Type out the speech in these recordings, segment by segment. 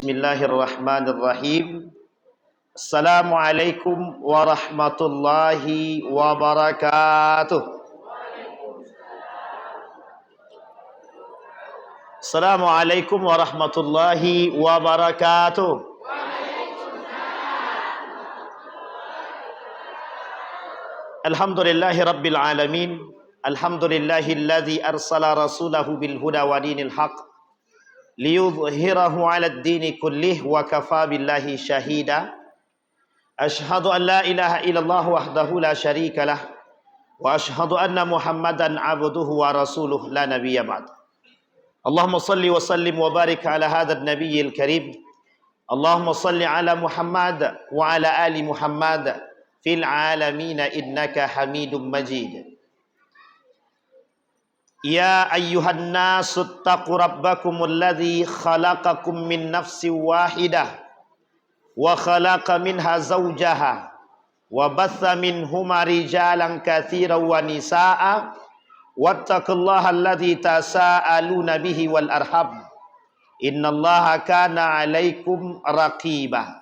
Bismillahirrahmanirrahim. Assalamualaikum warahmatullahi wabarakatuh. Assalamualaikum warahmatullahi wabarakatuh. Alhamdulillahi rabbil alamin. Alhamdulillahilladzi arsala rasulahu bil huda wa dinil haqq liyudhhirahu 'alad dini kullih wa kafa billahi syahida. Asyhadu an la ilaha illallah wahdahu la syarikalah wa asyhadu anna Muhammadan 'abduhu wa rasuluh la nabiyya ba'd. Allahumma salli wa sallim wa barik ala hadzal nabiyyil karim. Allahumma salli ala Muhammad wa ala ali Muhammad fil alamin innaka Hamidum Majid. Ya ayyuhan nasu taqu rabbakumul ladzi khalaqakum min nafsin wahidah wa khalaqa minha zawjaha wa batha minhuma rijalan katsiran wa nisaa'a wattaqullaha alladzi tasaaluna bihi wal arham innallaha kana 'alaikum raqiba.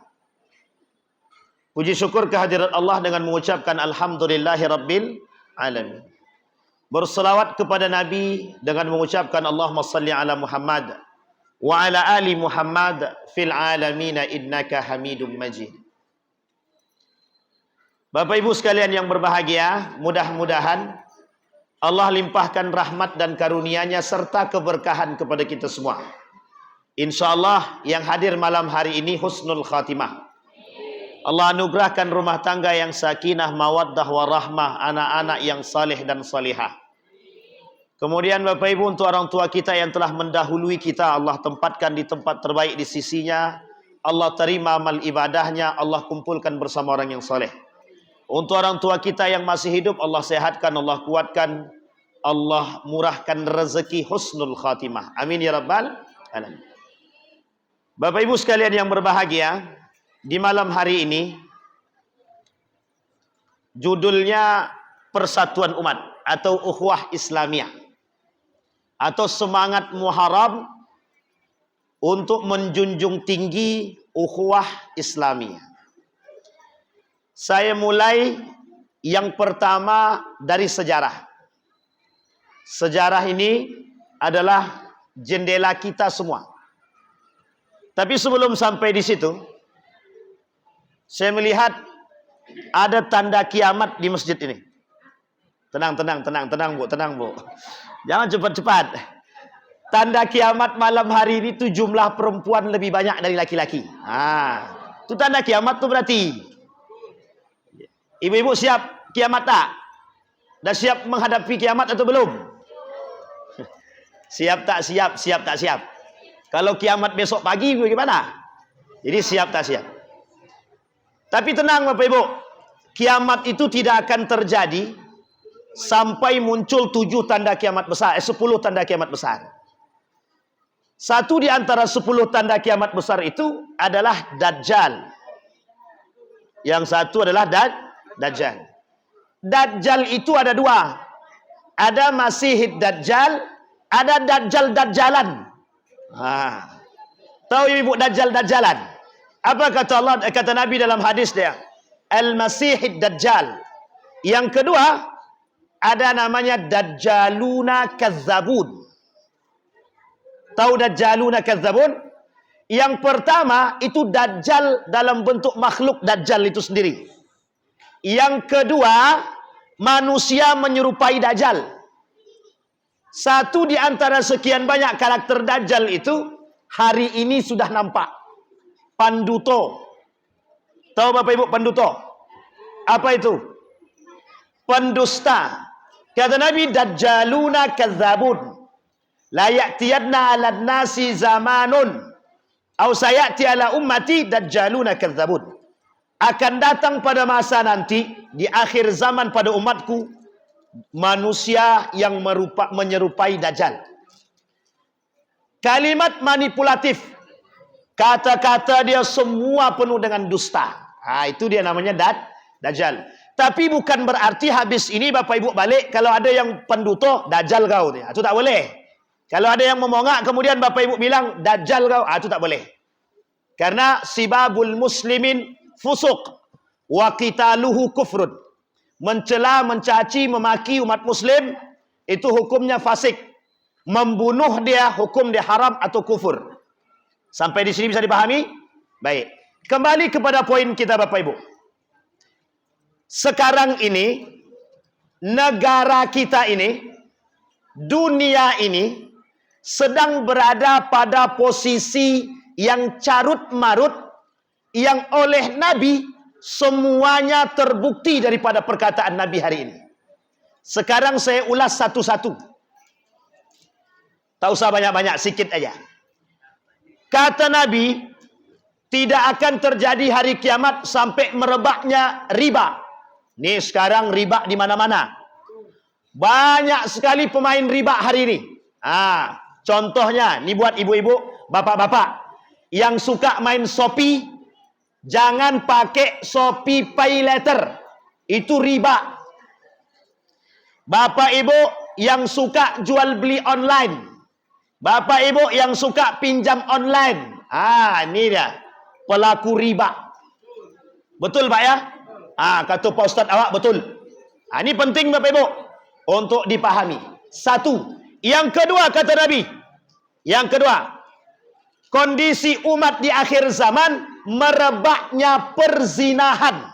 Puji syukur kehadirat Allah dengan mengucapkan alhamdulillahi rabbil alamin. Berselawat kepada Nabi dengan mengucapkan Allahumma salli ala Muhammad wa ala ali Muhammad fil alamin innaka Hamidum Majid. Bapak Ibu sekalian yang berbahagia, mudah-mudahan Allah limpahkan rahmat dan karunia-Nya serta keberkahan kepada kita semua. InsyaAllah yang hadir malam hari ini husnul khatimah. Allah anugerahkan rumah tangga yang sakinah, mawaddah, warahmah, anak-anak yang saleh dan salihah. Kemudian Bapak Ibu, untuk orang tua kita yang telah mendahului kita, Allah tempatkan di tempat terbaik di sisinya. Allah terima amal ibadahnya, Allah kumpulkan bersama orang yang saleh. Untuk orang tua kita yang masih hidup, Allah sehatkan, Allah kuatkan, Allah murahkan rezeki husnul khatimah. Amin ya rabbal alamin. Bapak Ibu sekalian yang berbahagia, di malam hari ini judulnya Persatuan Umat atau Ukhuwah Islamiyah atau semangat Muharram untuk menjunjung tinggi ukhuwah Islamiyah. Saya mulai yang pertama dari sejarah. Sejarah ini adalah jendela kita semua. Tapi sebelum sampai di situ, saya melihat ada tanda kiamat di masjid ini. Tenang Bu. Jangan cepat-cepat. Tanda kiamat malam hari ini tuh jumlah perempuan lebih banyak dari laki-laki. Itu tanda kiamat tuh berarti. Ibu-ibu siap kiamat tak? Dah siap menghadapi kiamat atau belum? Siap tak siap? Kalau kiamat besok pagi bagaimana? Jadi siap tak siap? Tapi tenang Bapak Ibu, kiamat itu tidak akan terjadi sampai muncul 10 tanda kiamat besar. Satu di antara 10 tanda kiamat besar itu adalah Dajjal. Yang satu adalah Dajjal. Dajjal itu ada 2. Ada Masihid Dajjal, ada Dajjal-Dajjalan. Tahu Ibu Dajjal-Dajjalan? Apa kata Allah, kata Nabi dalam hadis dia? Al-Masihid Dajjal. Yang kedua, ada namanya Dajjaluna Kazzabun. Tahu Dajjaluna Kazzabun? Yang pertama, itu Dajjal dalam bentuk makhluk Dajjal itu sendiri. Yang kedua, manusia menyerupai Dajjal. Satu di antara sekian banyak karakter Dajjal itu, hari ini sudah nampak. Panduto. Tahu Bapak Ibu panduto? Apa itu? Pendusta. Kata Nabi, Dajjaluna kazzabun. La ya'tiyanna 'alan nasi zamanun aw sayati 'ala ummati dajjaluna kazzabun. Akan datang pada masa nanti di akhir zaman pada umatku manusia yang menyerupai Dajjal. Kalimat manipulatif. Kata-kata dia semua penuh dengan dusta. Itu dia namanya Dajjal. Tapi bukan berarti habis ini Bapak Ibu balik, kalau ada yang penduto, Dajjal kau. Itu tak boleh. Kalau ada yang memongak, kemudian Bapak Ibu bilang, Dajjal kau. Itu tak boleh. Karena sibabul muslimin fusuq wa qitaluhu kufrun. Mencela, mencaci, memaki umat muslim itu hukumnya fasik. Membunuh dia hukum dia haram atau kufur. Sampai di sini bisa dipahami? Baik. Kembali kepada poin kita Bapak Ibu. Sekarang ini negara kita ini, dunia ini sedang berada pada posisi yang carut marut, yang oleh Nabi semuanya terbukti daripada perkataan Nabi hari ini. Sekarang saya ulas satu-satu. Tak usah banyak-banyak, sikit aja. Kata Nabi, tidak akan terjadi hari kiamat sampai merebaknya riba. Nih sekarang riba di mana-mana. Banyak sekali pemain riba hari ini. Contohnya, ini buat ibu-ibu, bapak-bapak yang suka main Shopee, jangan pakai Shopee Pay Later. Itu riba. Bapak ibu yang suka jual beli online, bapak ibu yang suka pinjam online, ini dia pelaku riba. Betul Pak ya? Kata Pak Ustaz awak betul. Ini penting Bapak Ibu untuk dipahami. Satu. Yang kedua kata Nabi. Yang kedua, kondisi umat di akhir zaman merebaknya perzinahan.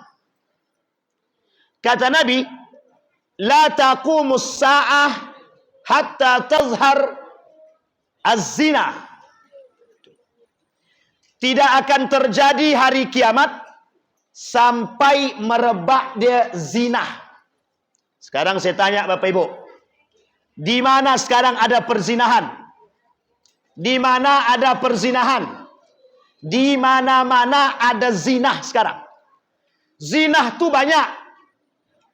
Kata Nabi, la taqumus sa'ah hatta tazhar az-zina. Tidak akan terjadi hari kiamat sampai merebak dia zina. Sekarang saya tanya Bapak Ibu, di mana sekarang ada perzinahan? Di mana ada perzinahan? Di mana-mana ada zina sekarang. Zina tu banyak.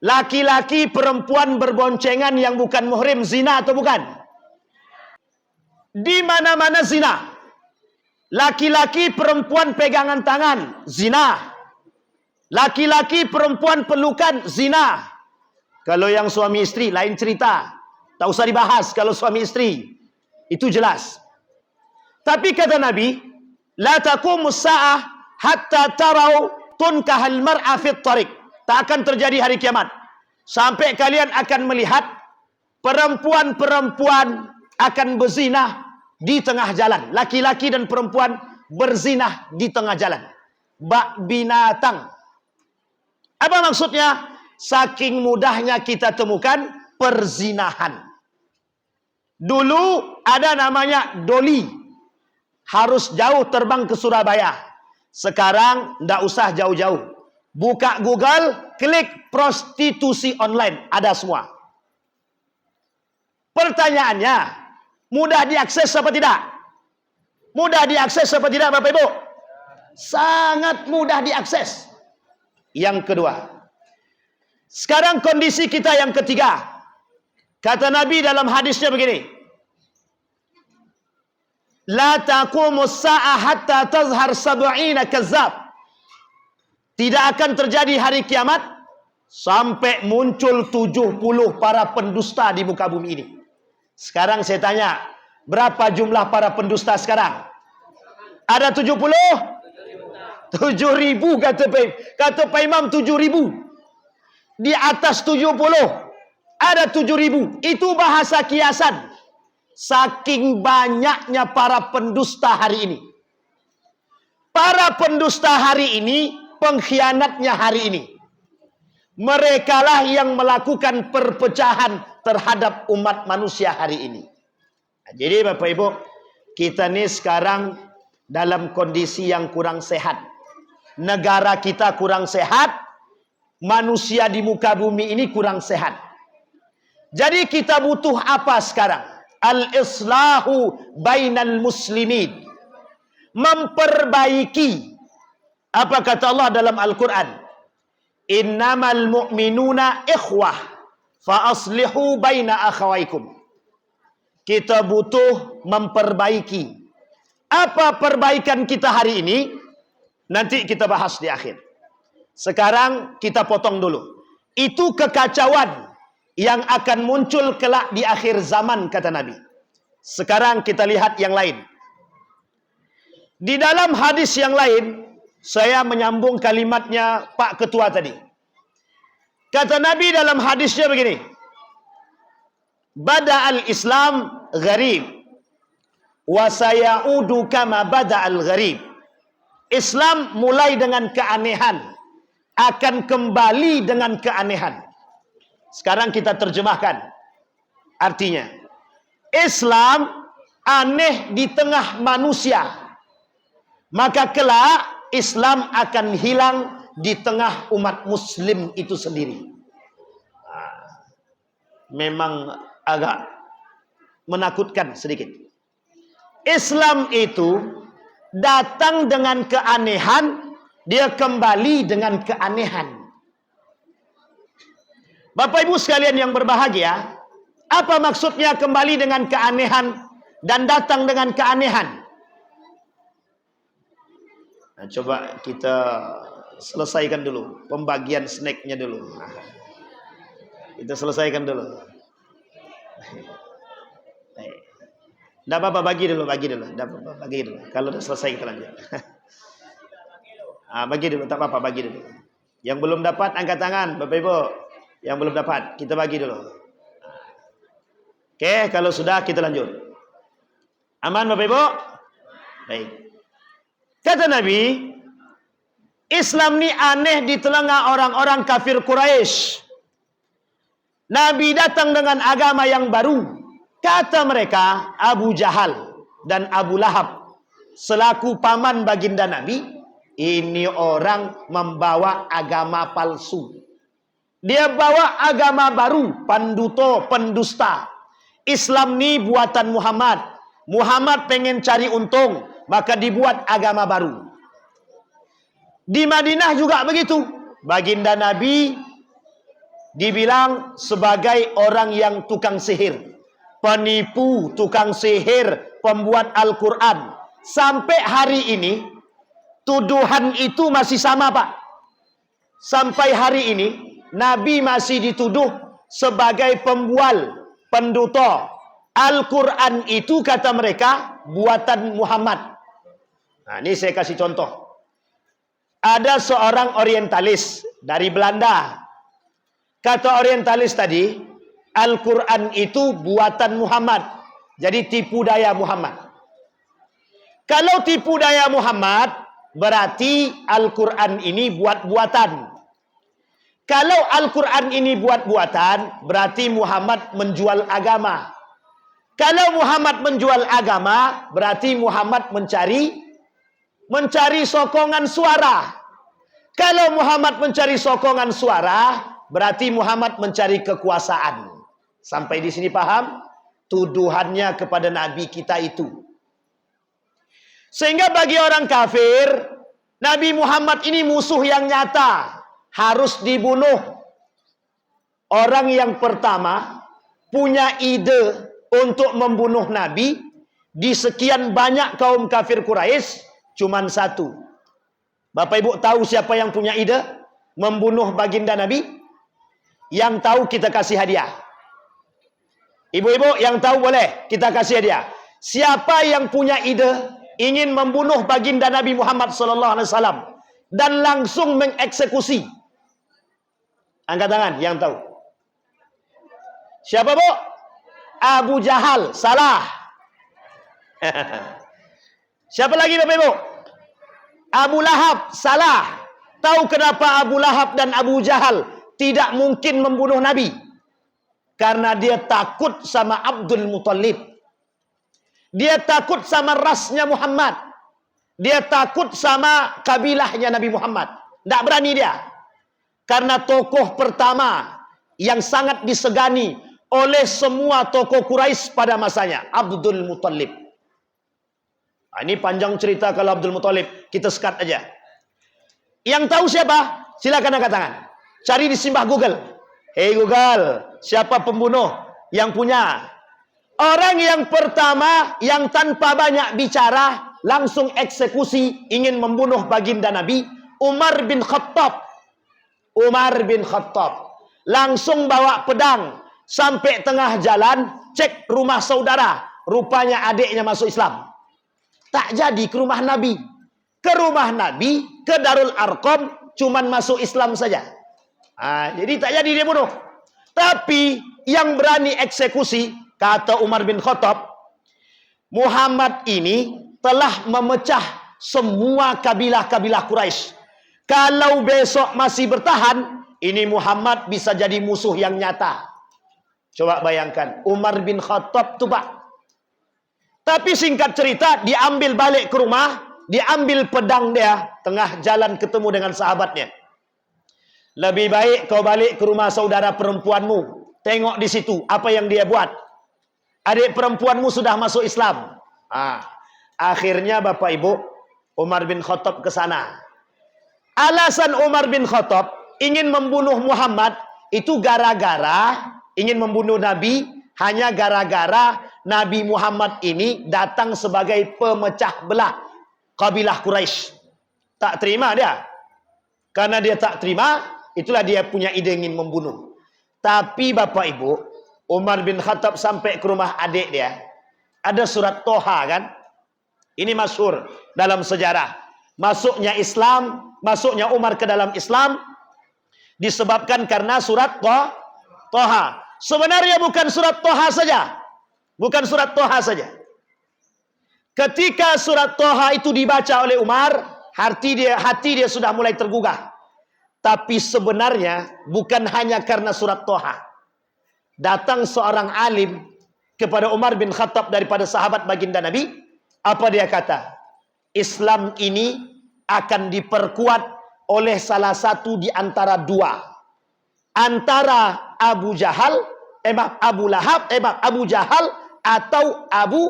Laki-laki perempuan berboncengan yang bukan muhrim, zina atau bukan? Di mana-mana zina. Laki-laki perempuan pegangan tangan, zina. Laki-laki perempuan pelukan, zina. Kalau yang suami istri lain cerita. Tak usah dibahas kalau suami istri. Itu jelas. Tapi kata Nabi, la taqumus sa'ah hatta tarau tunkahal mar'a fit tariq. Tak akan terjadi hari kiamat sampai kalian akan melihat perempuan-perempuan akan berzina di tengah jalan. Laki-laki dan perempuan berzina di tengah jalan. Bak binatang. Apa maksudnya? Saking mudahnya kita temukan perzinahan. Dulu ada namanya doli. Harus jauh terbang ke Surabaya. Sekarang tidak usah jauh-jauh. Buka Google, klik prostitusi online. Ada semua. Pertanyaannya, mudah diakses apa tidak? Mudah diakses apa tidak Bapak Ibu? Sangat mudah diakses. Yang kedua, sekarang kondisi kita yang ketiga. Kata Nabi dalam hadisnya begini, la taqumus sa'ah hatta tazhar sab'ina kazzab. Tidak akan terjadi hari kiamat sampai muncul 70 para pendusta di muka bumi ini. Sekarang saya tanya, berapa jumlah para pendusta sekarang? Ada 70? 7.000 kata Pak Imam 7.000. Di atas 70 ada 7.000. Itu bahasa kiasan. Saking banyaknya para pendusta hari ini. Para pendusta hari ini, pengkhianatnya hari ini. Merekalah yang melakukan perpecahan terhadap umat manusia hari ini. Jadi Bapak Ibu, kita ini sekarang dalam kondisi yang kurang sehat. Negara kita kurang sehat, manusia di muka bumi ini kurang sehat. Jadi kita butuh apa sekarang? Al-islahu bainal muslimin. Memperbaiki. Apa kata Allah dalam Al-Quran? Innamal mu'minuna ikhwah fa aslihu baina akhawaikum. Kita butuh memperbaiki. Apa perbaikan kita hari ini? Nanti kita bahas di akhir. Sekarang kita potong dulu. Itu kekacauan yang akan muncul kelak di akhir zaman kata Nabi. Sekarang kita lihat yang lain. Di dalam hadis yang lain, saya menyambung kalimatnya Pak Ketua tadi. Kata Nabi dalam hadisnya begini, Bada'al Islam gharib, wa sayaudu kama bada'al gharib. Islam mulai dengan keanehan, akan kembali dengan keanehan. Sekarang kita terjemahkan. Artinya, Islam aneh di tengah manusia, maka kelak Islam akan hilang di tengah umat muslim itu sendiri. Memang agak menakutkan sedikit. Islam itu datang dengan keanehan, dia kembali dengan keanehan. Bapak Ibu sekalian yang berbahagia, apa maksudnya kembali dengan keanehan dan datang dengan keanehan? Nah, coba kita selesaikan dulu pembagian snacknya dulu. Kita selesaikan dulu. Tidak apa-apa, bagi dulu. Tidak apa-apa, bagi dulu. Kalau sudah selesai kita lanjut. Bagi dulu, tak apa-apa, bagi dulu. Yang belum dapat angkat tangan, Bapak Ibu. Yang belum dapat, kita bagi dulu. Oke, kalau sudah kita lanjut. Aman Bapak Ibu? Baik. Kata Nabi, Islam ni aneh di telinga orang-orang kafir Quraisy. Nabi datang dengan agama yang baru. Kata mereka, Abu Jahal dan Abu Lahab selaku paman baginda Nabi, ini orang membawa agama palsu. Dia bawa agama baru, panduto, pendusta. Islam ni buatan Muhammad. Muhammad pengen cari untung, maka dibuat agama baru. Di Madinah juga begitu. Baginda Nabi dibilang sebagai orang yang tukang sihir, penipu, tukang sihir, pembuat Al-Quran. Sampai hari ini tuduhan itu masih sama, Pak. Sampai hari ini Nabi masih dituduh sebagai pembual, penduta. Al-Quran itu kata mereka buatan Muhammad. Nah, ini saya kasih contoh. Ada seorang orientalis dari Belanda. Kata orientalis tadi, Al-Quran itu buatan Muhammad. Jadi tipu daya Muhammad. Kalau tipu daya Muhammad, berarti Al-Quran ini buat-buatan. Kalau Al-Quran ini buat-buatan, berarti Muhammad menjual agama. Kalau Muhammad menjual agama, berarti Muhammad mencari sokongan suara. Kalau Muhammad mencari sokongan suara, berarti Muhammad mencari kekuasaan. Sampai di sini paham? Tuduhannya kepada Nabi kita itu. Sehingga bagi orang kafir, Nabi Muhammad ini musuh yang nyata. Harus dibunuh. Orang yang pertama punya ide untuk membunuh Nabi di sekian banyak kaum kafir Quraisy cuman satu. Bapak Ibu tahu siapa yang punya ide membunuh baginda Nabi? Yang tahu kita kasih hadiah. Ibu-ibu yang tahu boleh kita kasih hadiah. Siapa yang punya ide ingin membunuh baginda Nabi Muhammad SAW dan langsung mengeksekusi? Angkat tangan yang tahu. Siapa, Bu? Abu Jahal, salah. Siapa lagi Bapak Ibu? Abu Lahab, salah. Tahu kenapa Abu Lahab dan Abu Jahal tidak mungkin membunuh Nabi? Karena dia takut sama Abdul Muthalib. Dia takut sama rasnya Muhammad. Dia takut sama kabilahnya Nabi Muhammad. Tidak berani dia. Karena tokoh pertama yang sangat disegani oleh semua tokoh Quraisy pada masanya, Abdul Muthalib. Nah, ini panjang cerita kalau Abdul Muthalib, kita sekat aja. Yang tahu siapa? Silakan angkat tangan. Cari di simbah Google. Hey Google, siapa pembunuh yang punya? Orang yang pertama yang tanpa banyak bicara langsung eksekusi ingin membunuh baginda Nabi, Umar bin Khattab. Umar bin Khattab langsung bawa pedang sampai tengah jalan, cek rumah saudara, rupanya adiknya masuk Islam. Tak jadi ke rumah Nabi. Ke rumah Nabi, ke Darul Arqam, cuman masuk Islam saja. Jadi tak jadi dia bunuh. Tapi yang berani eksekusi, kata Umar bin Khattab, Muhammad ini telah memecah semua kabilah-kabilah Quraisy. Kalau besok masih bertahan, ini Muhammad bisa jadi musuh yang nyata. Coba bayangkan, Umar bin Khattab tu Pak. Tapi singkat cerita, diambil balik ke rumah, diambil pedang dia, tengah jalan ketemu dengan sahabatnya. Lebih baik kau balik ke rumah saudara perempuanmu. Tengok di situ apa yang dia buat. Adik perempuanmu sudah masuk Islam. Akhirnya Bapak Ibu, Umar bin Khattab ke sana. Alasan Umar bin Khattab ingin membunuh Muhammad itu gara-gara ingin membunuh Nabi, hanya gara-gara Nabi Muhammad ini datang sebagai pemecah belah kabilah Quraisy. Tak terima dia. Karena dia tak terima, itulah dia punya ide ingin membunuh. Tapi Bapak Ibu, Umar bin Khattab sampai ke rumah adik dia. Ada surat Toha kan? Ini masyhur dalam sejarah. Masuknya Islam, masuknya Umar ke dalam Islam disebabkan karena surat Toha. Sebenarnya bukan surat Toha saja. Bukan surat Toha saja. Ketika surat Toha itu dibaca oleh Umar, hati dia sudah mulai tergugah. Tapi sebenarnya bukan hanya karena surat Toha. Datang seorang alim kepada Umar bin Khattab daripada sahabat baginda Nabi. Apa dia kata? Islam ini akan diperkuat oleh salah satu di antara dua. Antara Abu Jahal atau Abu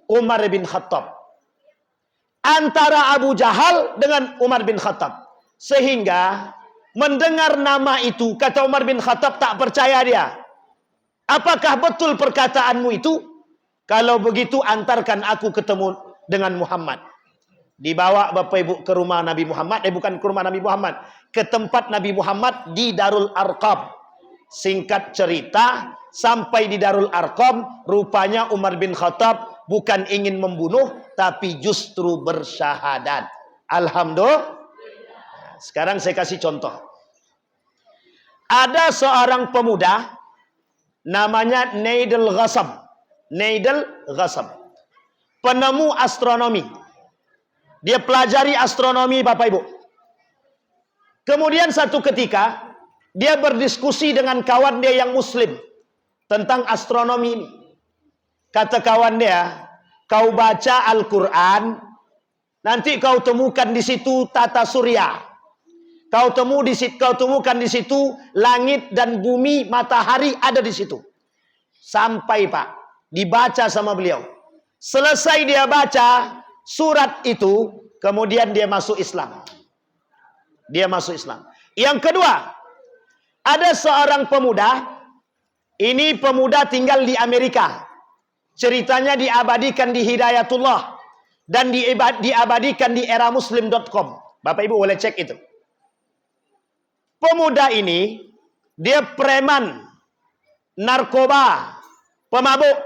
Umar bin Khattab. Antara Abu Jahal dengan Umar bin Khattab. Sehingga mendengar nama itu, kata Umar bin Khattab tak percaya dia. Apakah betul perkataanmu itu? Kalau begitu antarkan aku ketemu dengan Muhammad. Dibawa Bapak Ibu ke rumah Nabi Muhammad. Bukan ke rumah Nabi Muhammad. Ke tempat Nabi Muhammad di Darul Arqam. Singkat cerita, sampai di Darul Arqam, rupanya Umar bin Khattab bukan ingin membunuh, tapi justru bersyahadat. Alhamdulillah. Sekarang saya kasih contoh. Ada seorang pemuda namanya Naidul Ghassam. Naidul Ghassam. Penemu astronomi. Dia pelajari astronomi Bapak Ibu. Kemudian satu ketika dia berdiskusi dengan kawan dia yang muslim tentang astronomi ini. Kata kawan dia, kau baca Al-Quran, nanti kau temukan di situ tata surya. Kau temukan di situ langit dan bumi, matahari ada di situ. Sampai Pak, dibaca sama beliau. Selesai dia baca surat itu, kemudian dia masuk Islam. Dia masuk Islam. Yang kedua, ada seorang pemuda. Ini pemuda tinggal di Amerika. Ceritanya diabadikan di Hidayatullah dan diabadikan di eramuslim.com. Bapak Ibu boleh cek itu. Pemuda ini, dia preman, narkoba, pemabuk.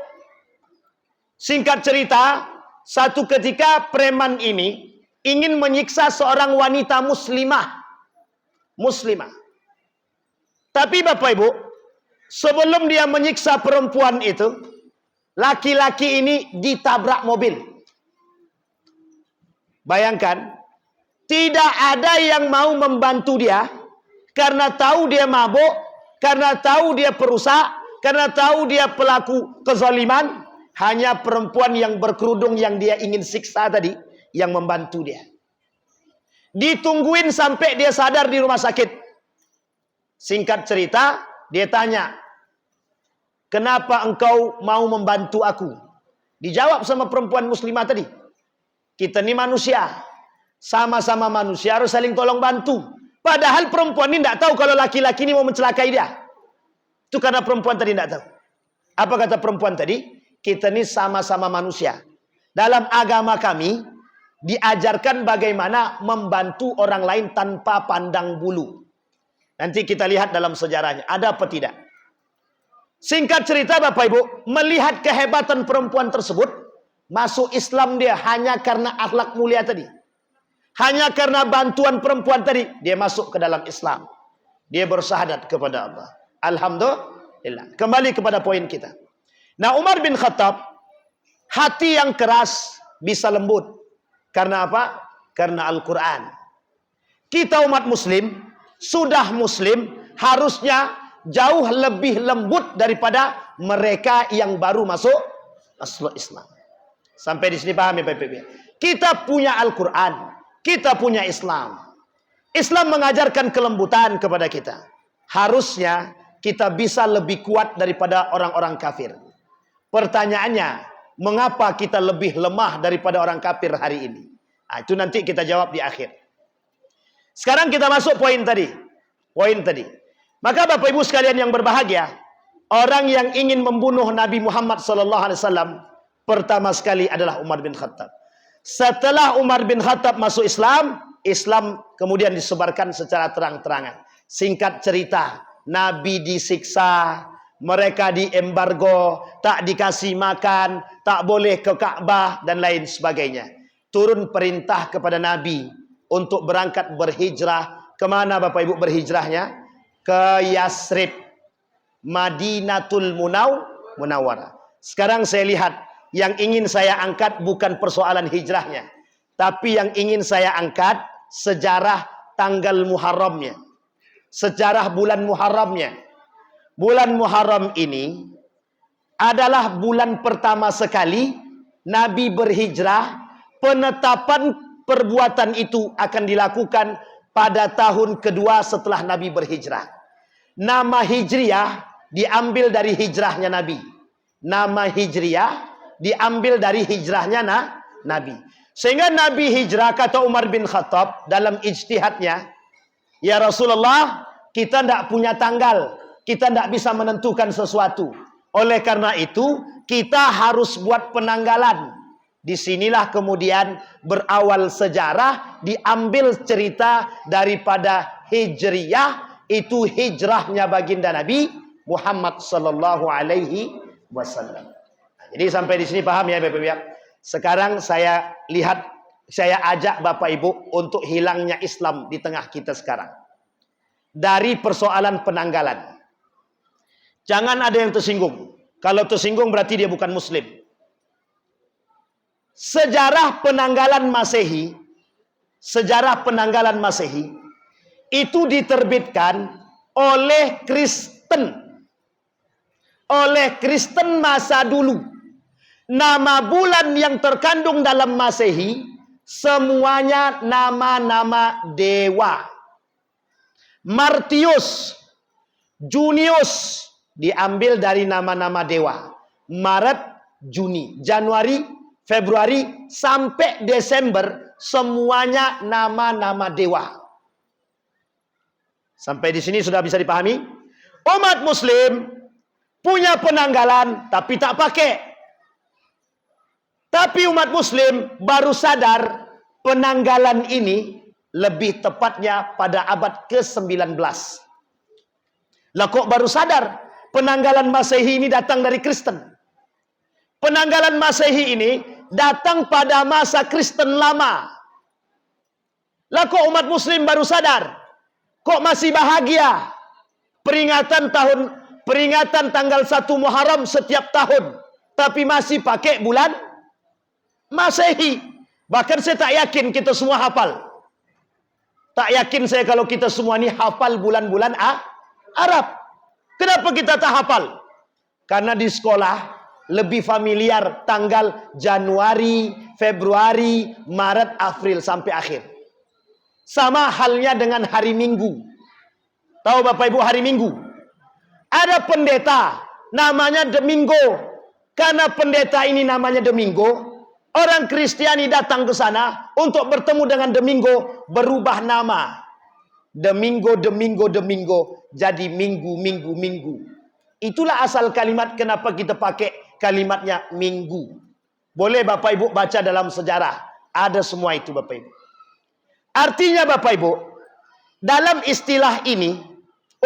Singkat cerita, satu ketika preman ini ingin menyiksa seorang wanita muslimah. Tapi Bapak Ibu, sebelum dia menyiksa perempuan itu, laki-laki ini ditabrak mobil. Bayangkan, tidak ada yang mau membantu dia. Karena tahu dia mabuk, karena tahu dia perusak, karena tahu dia pelaku kezaliman, hanya perempuan yang berkerudung yang dia ingin siksa tadi yang membantu dia. Ditungguin sampai dia sadar di rumah sakit. Singkat cerita, dia tanya, kenapa engkau mau membantu aku? Dijawab sama perempuan muslimah tadi, kita ini manusia, sama-sama manusia harus saling tolong bantu. Padahal perempuan ini tidak tahu kalau laki-laki ini mau mencelakai dia. Itu karena perempuan tadi tidak tahu. Apa kata perempuan tadi? Kita ini sama-sama manusia. Dalam agama kami, diajarkan bagaimana membantu orang lain tanpa pandang bulu. Nanti kita lihat dalam sejarahnya. Ada apa tidak? Singkat cerita Bapak Ibu, melihat kehebatan perempuan tersebut, Masuk Islam dia hanya karena akhlak mulia tadi. Hanya karena bantuan perempuan tadi, dia masuk ke dalam Islam. Dia bersyahadat kepada Allah. Alhamdulillah. Kembali kepada poin kita. Nah, Umar bin Khattab, hati yang keras bisa lembut. Karena apa? Karena Al-Quran. Kita umat muslim, sudah muslim, harusnya jauh lebih lembut daripada mereka yang baru masuk Islam. Sampai di sini paham ya Bapak-Ibu? Kita punya Al-Quran, kita punya Islam. Islam mengajarkan kelembutan kepada kita. Harusnya kita bisa lebih kuat daripada orang-orang kafir. Pertanyaannya, mengapa kita lebih lemah daripada orang kafir hari ini? Nah, itu nanti kita jawab di akhir. Sekarang kita masuk poin tadi. Maka Bapak Ibu sekalian yang berbahagia, orang yang ingin membunuh Nabi Muhammad SAW pertama sekali adalah Umar bin Khattab. Setelah Umar bin Khattab masuk Islam, Islam kemudian disebarkan secara terang-terangan. Singkat cerita, Nabi disiksa, mereka diembargo, tak dikasih makan, tak boleh ke Ka'bah dan lain sebagainya. Turun perintah kepada Nabi untuk berangkat berhijrah. Kemana Bapak Ibu berhijrahnya? Ke Yasrib, Madinatul Munawwarah. Sekarang saya lihat, yang ingin saya angkat bukan persoalan hijrahnya, tapi yang ingin saya angkat sejarah tanggal Muharramnya, sejarah bulan Muharramnya. Bulan Muharram ini adalah bulan pertama sekali Nabi berhijrah. Penetapan perbuatan itu akan dilakukan pada tahun kedua setelah Nabi berhijrah. Nama Hijriyah diambil dari hijrahnya Nabi. Nama Hijriyah diambil dari hijrahnya Nabi. Sehingga Nabi hijrah, kata Umar bin Khattab dalam ijtihadnya, ya Rasulullah, kita tidak punya tanggal, kita tidak bisa menentukan sesuatu. Oleh karena itu, kita harus buat penanggalan. Disinilah kemudian berawal sejarah, diambil cerita daripada Hijriyah, itu hijrahnya baginda Nabi Muhammad sallallahu alaihi wasallam. Jadi sampai di sini paham ya Bapak Ibu? Sekarang saya lihat, saya ajak Bapak Ibu untuk hilangnya Islam di tengah kita sekarang. Dari persoalan penanggalan. Jangan ada yang tersinggung. Kalau tersinggung berarti dia bukan muslim. Sejarah penanggalan Masehi itu diterbitkan oleh Kristen. Oleh Kristen masa dulu. Nama bulan yang terkandung dalam Masehi semuanya nama-nama dewa. Martius, Junius diambil dari nama-nama dewa. Maret, Juni, Januari, Februari sampai Desember semuanya nama-nama dewa. Sampai di sini sudah bisa dipahami? Umat muslim punya penanggalan tapi tak pakai. Tapi umat muslim baru sadar penanggalan ini lebih tepatnya pada abad ke-19. Lah kok baru sadar penanggalan Masehi ini datang dari Kristen? Penanggalan Masehi ini datang pada masa Kristen lama. Lah kok umat muslim baru sadar? Kok masih bahagia? Peringatan tanggal 1 Muharram setiap tahun, tapi masih pakai bulan Masehi. Bahkan saya tak yakin kita semua hafal. Tak yakin saya kalau kita semua ini hafal bulan-bulan Arab. Kenapa kita tak hafal? Karena di sekolah lebih familiar tanggal Januari, Februari, Maret, April sampai akhir. Sama halnya dengan hari Minggu. Tahu Bapak Ibu hari Minggu? Ada pendeta namanya Domingo. Karena pendeta ini namanya Domingo, orang Kristiani datang ke sana untuk bertemu dengan Domingo, berubah nama. Domingo jadi minggu. Itulah asal kalimat kenapa kita pakai kalimatnya minggu. Boleh Bapak Ibu baca dalam sejarah. Ada semua itu Bapak Ibu. Artinya Bapak Ibu, dalam istilah ini,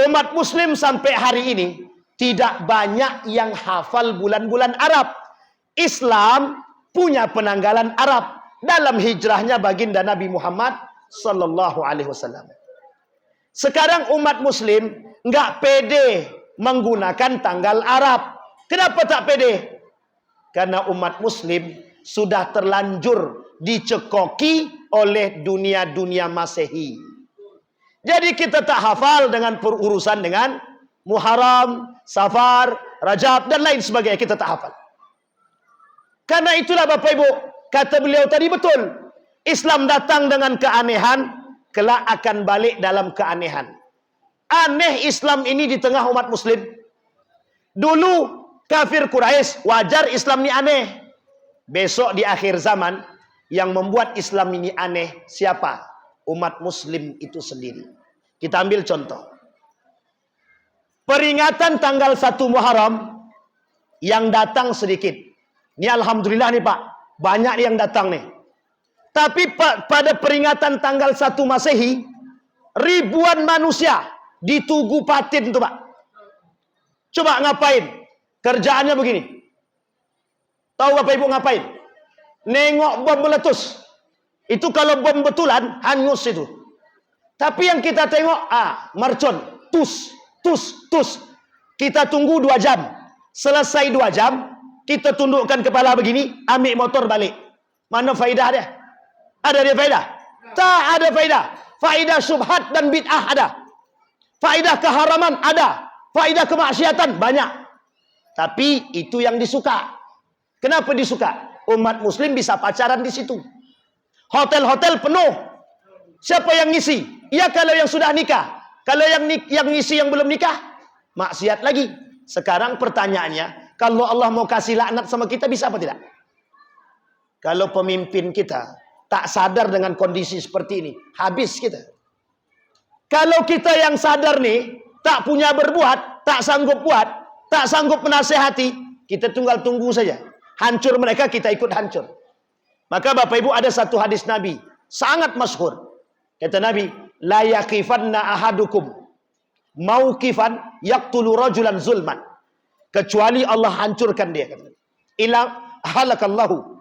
umat muslim sampai hari ini tidak banyak yang hafal bulan-bulan Arab. Islam punya penanggalan Arab dalam hijrahnya baginda Nabi Muhammad sallallahu alaihi wasallam. Sekarang umat muslim enggak pede menggunakan tanggal Arab. Kenapa tak pede? Karena umat muslim sudah terlanjur dicekoki oleh dunia-dunia Masehi. Jadi kita tak hafal dengan perurusan dengan Muharram, Safar, Rajab dan lain sebagainya, kita tak hafal. Karena itulah Bapak Ibu, kata beliau tadi betul. Islam datang dengan keanehan, kelak akan balik dalam keanehan. Aneh Islam ini di tengah umat muslim. Dulu kafir Quraisy wajar Islam ini aneh. Besok di akhir zaman yang membuat Islam ini aneh siapa? Umat muslim itu sendiri. Kita ambil contoh. Peringatan tanggal 1 Muharram yang datang sedikit. Ini alhamdulillah nih Pak, banyak yang datang nih. Tapi pada peringatan tanggal 1 Masehi, ribuan manusia di Tugu Patin tuh Pak. Coba ngapain? Kerjaannya begini. Tahu Bapak Ibu ngapain? Nengok bom meletus. Itu kalau bom betulan, hangus itu. Tapi yang kita tengok, mercon. Tus, tus, tus. Kita tunggu 2 jam. Selesai 2 jam, kita tundukkan kepala begini, ambil motor balik. Mana faedah dia? Ada dia faedah? Tak ada faedah. Faedah syubhat dan bid'ah ada. Faedah keharaman ada. Faedah kemaksiatan banyak. Tapi itu yang disuka. Kenapa disuka? Umat muslim bisa pacaran di situ. Hotel-hotel penuh. Siapa yang ngisi? Ya kalau yang sudah nikah. Kalau yang ngisi yang belum nikah, maksiat lagi. Sekarang pertanyaannya, kalau Allah mau kasih laknat sama kita, bisa apa tidak? Kalau pemimpin kita tak sadar dengan kondisi seperti ini, habis kita. Kalau kita yang sadar nih, tak punya berbuat, tak sanggup buat, tak sanggup menasehati, kita tinggal tunggu saja. Hancur mereka, kita ikut hancur. Maka Bapak Ibu, ada satu hadis Nabi, sangat masyhur. Kata Nabi, la yaqifanna ahadukum mauqifan yaqtulu rajulan zulman. Kecuali Allah hancurkan dia. Ila halakallahu.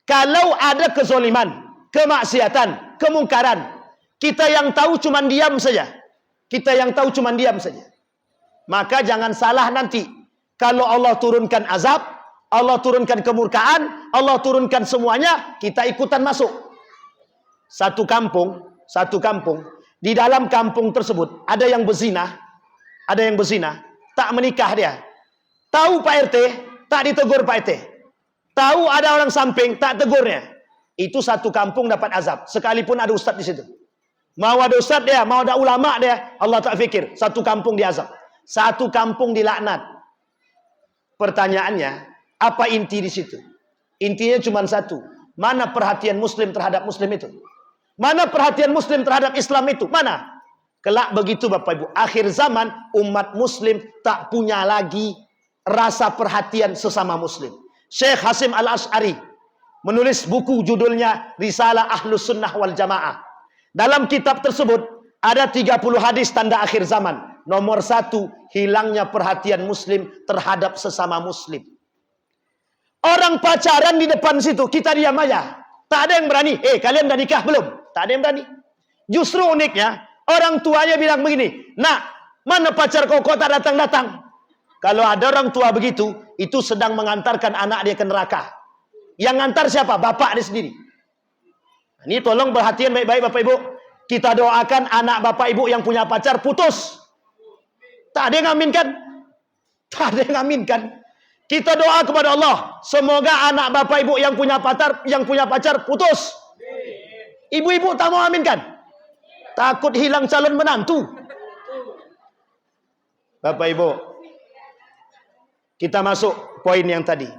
Kalau ada kezoliman, kemaksiatan, kemungkaran, kita yang tahu cuman diam saja. Kita yang tahu cuman diam saja. Maka jangan salah nanti. Kalau Allah turunkan azab, Allah turunkan kemurkaan, Allah turunkan semuanya, kita ikutan masuk. Satu kampung, di dalam kampung tersebut ada yang berzina, tak menikah dia. Tahu Pak RT, tak ditegur Pak RT. Tahu ada orang samping, tak tegurnya. Itu satu kampung dapat azab. Sekalipun ada ustaz di situ. Mau ada ustaz dia, mau ada ulama dia, Allah tak fikir. Satu kampung diazab. Satu kampung dilaknat. Pertanyaannya, apa inti di situ? Intinya cuma satu. Mana perhatian muslim terhadap muslim itu? Mana perhatian muslim terhadap Islam itu? Mana? Kelak begitu Bapak Ibu. Akhir zaman, umat muslim tak punya lagi rasa perhatian sesama muslim. Syekh Hasim Al-Asy'ari menulis buku judulnya Risalah Ahlus Sunnah wal Jamaah. Dalam kitab tersebut ada 30 hadis tanda akhir zaman. Nomor 1, hilangnya perhatian muslim terhadap sesama muslim. Orang pacaran di depan situ, kita diam aja. Tak ada yang berani. Kalian dah nikah belum? Tak ada yang berani. Justru uniknya, orang tuanya bilang begini, nak, mana pacar kau tak datang-datang? Kalau ada orang tua begitu, itu sedang mengantarkan anak dia ke neraka. Yang ngantar siapa? Bapak dia sendiri. Ini tolong perhatian baik-baik Bapak Ibu. Kita doakan anak Bapak Ibu yang punya pacar putus. Tak ada yang aminkan? Tak ada yang aminkan. Kita doa kepada Allah, semoga anak Bapak Ibu yang punya pacar putus. Ibu-ibu tak mau aminkan? Takut hilang calon menantu. Bapak Ibu, kita masuk poin yang tadi.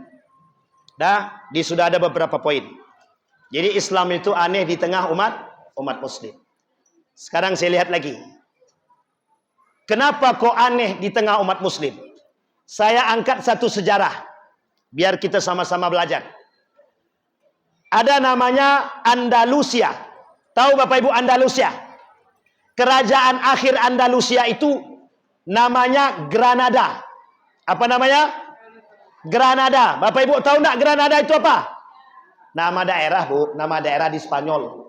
Sudah ada beberapa poin. Jadi Islam itu aneh di tengah umat muslim. Sekarang saya lihat lagi. Kenapa kok aneh di tengah umat muslim? Saya angkat satu sejarah. Biar kita sama-sama belajar. Ada namanya Andalusia. Tahu Bapak Ibu Andalusia? Kerajaan akhir Andalusia itu namanya Granada. Apa namanya? Granada. Bapak Ibu tahu enggak Granada itu apa? Nama daerah, Bu, nama daerah di Spanyol.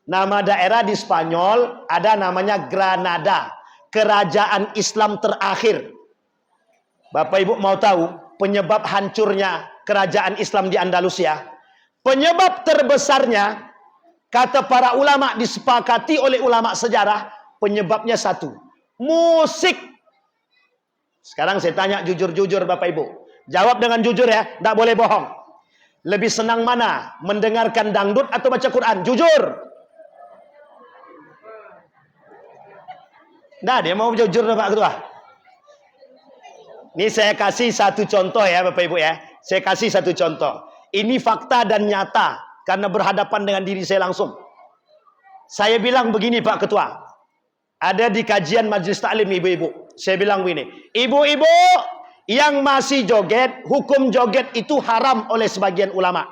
Nama daerah di Spanyol ada namanya Granada, kerajaan Islam terakhir. Bapak Ibu mau tahu penyebab hancurnya kerajaan Islam di Andalusia? Penyebab terbesarnya, kata para ulama, disepakati oleh ulama sejarah, penyebabnya satu, musik. Sekarang saya tanya jujur-jujur Bapak Ibu. Jawab dengan jujur ya, tidak boleh bohong. Lebih senang mana? Mendengarkan dangdut atau baca Quran? Jujur. Nah, dia mau jujur Pak Ketua. Ini saya kasih satu contoh ya Bapak Ibu ya. Saya kasih satu contoh. Ini fakta dan nyata. Karena berhadapan dengan diri saya langsung. Saya bilang begini Pak Ketua. Ada di kajian Majelis Taklim ibu-ibu. Saya bilang begini. Ibu-ibu yang masih joget, hukum joget itu haram oleh sebagian ulama.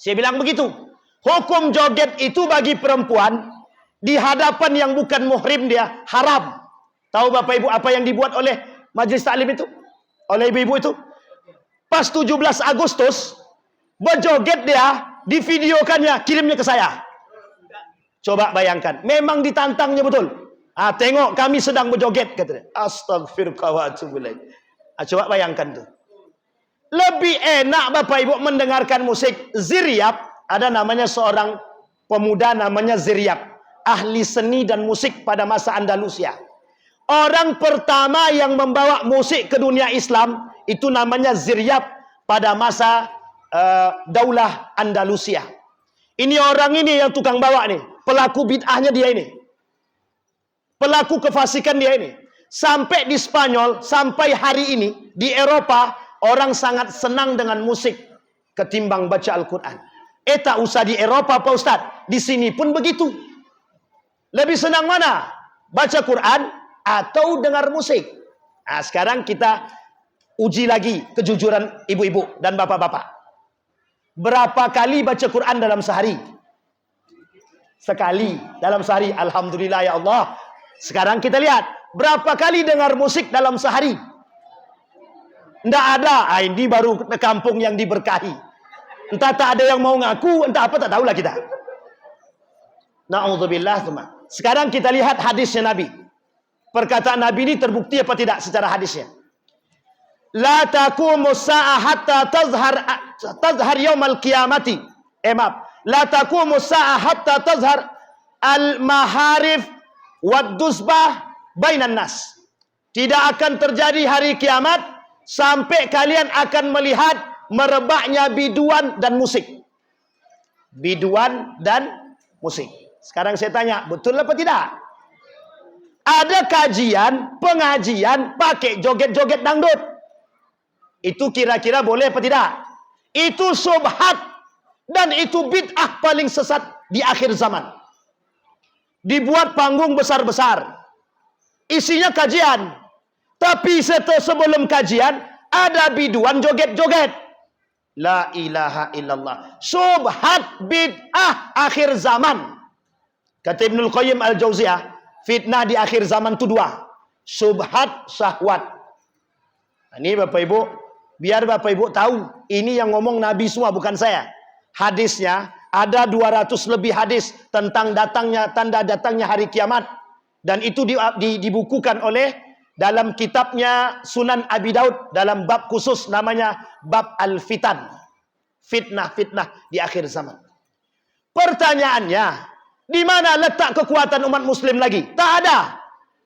Saya bilang begitu. Hukum joget itu bagi perempuan di hadapan yang bukan muhrim dia haram. Tahu Bapak Ibu apa yang dibuat oleh Majelis Taklim itu? Oleh ibu-ibu itu? Pas 17 Agustus berjoget dia, divideokannya, kirimnya ke saya. Coba bayangkan, memang ditantangnya betul. Tengok kami sedang berjoget katanya. Astagfirullah wa atubu ilaih. Coba bayangkan tuh. Lebih enak Bapak Ibu mendengarkan musik. Ziryab, ada namanya seorang pemuda namanya Ziryab, ahli seni dan musik pada masa Andalusia. Orang pertama yang membawa musik ke dunia Islam itu namanya Ziryab pada masa Daulah Andalusia. Ini orang ini yang tukang bawa nih, pelaku bid'ahnya dia ini, pelaku kefasikan dia ini. Sampai di Spanyol, sampai hari ini di Eropa, orang sangat senang dengan musik ketimbang baca Al-Quran. Tak usah di Eropa Pak Ustaz, di sini pun begitu. Lebih senang mana? Baca Quran atau dengar musik? Sekarang kita uji lagi kejujuran ibu-ibu dan bapak-bapak. Berapa kali baca Quran dalam sehari? Sekali dalam sehari. Alhamdulillah ya Allah. Sekarang kita lihat. Berapa kali dengar musik dalam sehari? Tidak ada. Ini baru kampung yang diberkahi. Entah tak ada yang mau ngaku, entah apa tak tahulah kita. Na'udzubillah. Sekarang kita lihat hadisnya Nabi. Perkataan Nabi ini terbukti apa tidak secara hadisnya? La taqumu sa'ah hatta tazhar yaumal qiyamati. Maaf. La taqumu sa'ah hatta tazhar al-maharif wad-dusbah bainan nas. Tidak akan terjadi hari kiamat sampai kalian akan melihat merebaknya biduan dan musik. Biduan dan musik. Sekarang saya tanya, betul apa tidak? Ada kajian, pengajian pakai joget-joget dangdut. Itu kira-kira boleh apa tidak? Itu subhat dan itu bid'ah paling sesat di akhir zaman. Dibuat panggung besar-besar. Isinya kajian. Tapi sebelum kajian ada biduan joget-joget. La ilaha illallah. Subhat bid'ah akhir zaman. Kata Ibnul Qayyim Al-Jauziyah, fitnah di akhir zaman itu dua. Subhat, syahwat. Ini Bapak Ibu, biar Bapak Ibu tahu, ini yang ngomong Nabi semua, bukan saya. Hadisnya ada 200 lebih hadis tentang tanda datangnya hari kiamat. Dan itu dibukukan oleh dalam kitabnya Sunan Abi Daud dalam bab khusus namanya bab Al-Fitan. Fitnah-fitnah di akhir zaman. Pertanyaannya, di mana letak kekuatan umat muslim lagi? Tak ada.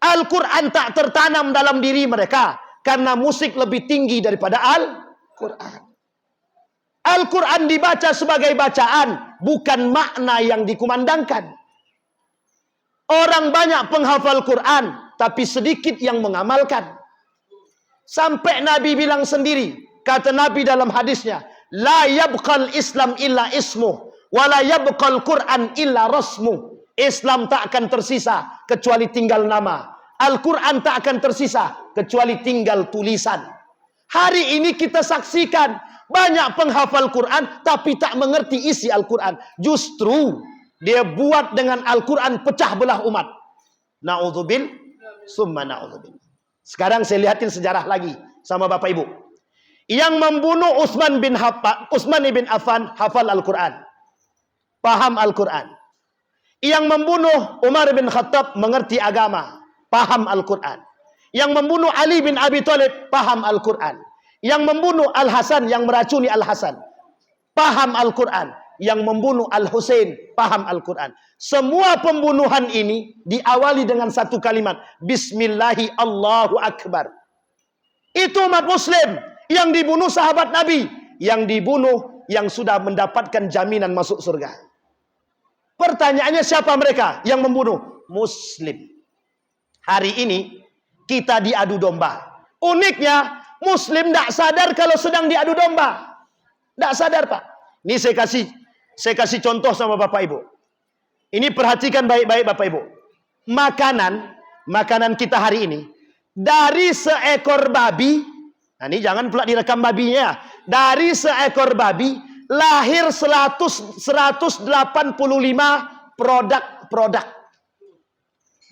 Al-Quran tak tertanam dalam diri mereka. Karena musik lebih tinggi daripada Al-Quran. Al-Quran dibaca sebagai bacaan, bukan makna yang dikumandangkan. Orang banyak penghafal Quran, tapi sedikit yang mengamalkan. Sampai Nabi bilang sendiri, kata Nabi dalam hadisnya, la yabqal Islam illa ismuh, wa la yabqal Quran illa rasmuh. Islam tak akan tersisa kecuali tinggal nama. Al-Quran tak akan tersisa kecuali tinggal tulisan. Hari ini kita saksikan banyak penghafal Quran tapi tak mengerti isi Al-Quran. Justru dia buat dengan Al-Quran pecah belah umat. Na'udzubil, summa na'udzubil. Sekarang saya lihatin sejarah lagi sama Bapak Ibu. Yang membunuh Utsman ibn Affan hafal Al-Quran, paham Al-Quran. Yang membunuh Umar bin Khattab mengerti agama, paham Al-Quran. Yang membunuh Ali bin Abi Thalib paham Al-Quran. Yang membunuh Al-Hasan, yang meracuni Al-Hasan, paham Al-Quran. Yang membunuh Al-Husain paham Al-Quran. Semua pembunuhan ini diawali dengan satu kalimat, Bismillahi Allahu Akbar. Itu umat muslim. Yang dibunuh sahabat Nabi, yang dibunuh yang sudah mendapatkan jaminan masuk surga. Pertanyaannya, siapa mereka yang membunuh? Muslim. Hari ini kita diadu domba. Uniknya, Muslim tidak sadar kalau sedang diadu domba. Tidak sadar, Pak. Ini saya kasih contoh sama Bapak Ibu. Ini perhatikan baik-baik Bapak Ibu. Makanan kita hari ini, dari seekor babi, nah ini jangan pula direkam babinya. Dari seekor babi lahir 185 produk.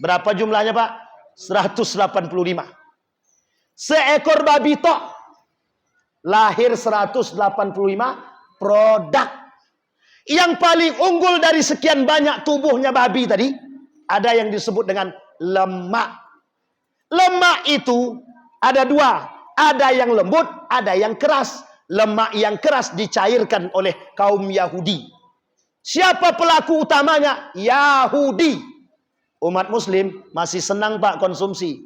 Berapa jumlahnya, Pak? 185. Seekor babi tok lahir 185 produk. Yang paling unggul dari sekian banyak tubuhnya babi tadi, ada yang disebut dengan lemak. Lemak itu ada dua, ada yang lembut, ada yang keras. Lemak yang keras dicairkan oleh kaum Yahudi. Siapa pelaku utamanya? Yahudi. Umat muslim masih senang, Pak, konsumsi.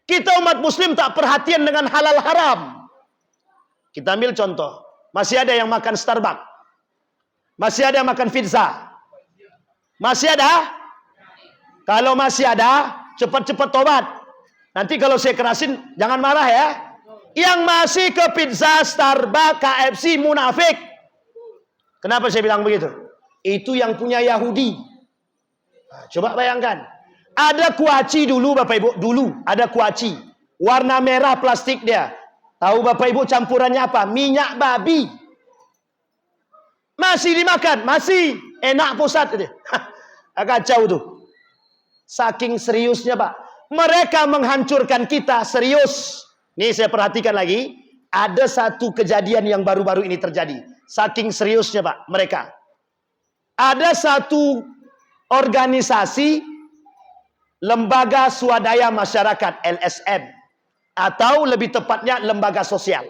Kita umat muslim tak perhatian dengan halal haram. Kita ambil contoh, masih ada yang makan Starbucks, masih ada yang makan pizza, masih ada? Kalau masih ada, cepat-cepat tobat. Nanti kalau saya kerasin, jangan marah ya. Yang masih ke pizza, Starbucks, KFC, munafik. Kenapa saya bilang begitu? Itu yang punya Yahudi. Nah, coba bayangkan. Ada kuaci dulu, Bapak Ibu. Dulu ada kuaci. Warna merah plastik dia. Tahu Bapak Ibu campurannya apa? Minyak babi. Masih dimakan. Masih. Enak pusat. Kacau tuh. Saking seriusnya, Pak. Mereka menghancurkan kita serius. Nih saya perhatikan lagi. Ada satu kejadian yang baru-baru ini terjadi. Saking seriusnya, Pak, mereka. Ada satu organisasi lembaga swadaya masyarakat, LSM. Atau lebih tepatnya lembaga sosial.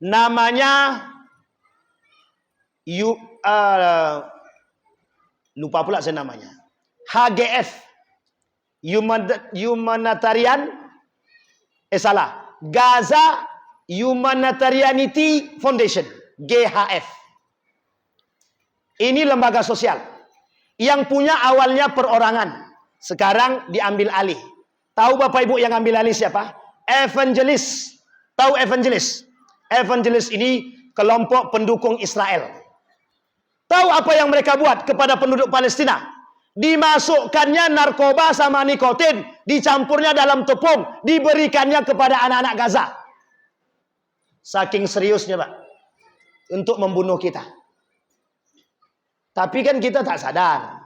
Namanya lupa pula saya namanya. HGF. Humanitarian Gaza Humanitarianity Foundation, GHF. Ini lembaga sosial yang punya awalnya perorangan, sekarang diambil alih. Tahu Bapak Ibu yang ambil alih siapa? Evangelis. Tahu evangelis? Evangelis ini kelompok pendukung Israel. Tahu apa yang mereka buat kepada penduduk Palestina? Dimasukkannya narkoba sama nikotin, dicampurnya dalam tepung, diberikannya kepada anak-anak Gaza. Saking seriusnya, Pak, untuk membunuh kita. Tapi kan kita tak sadar.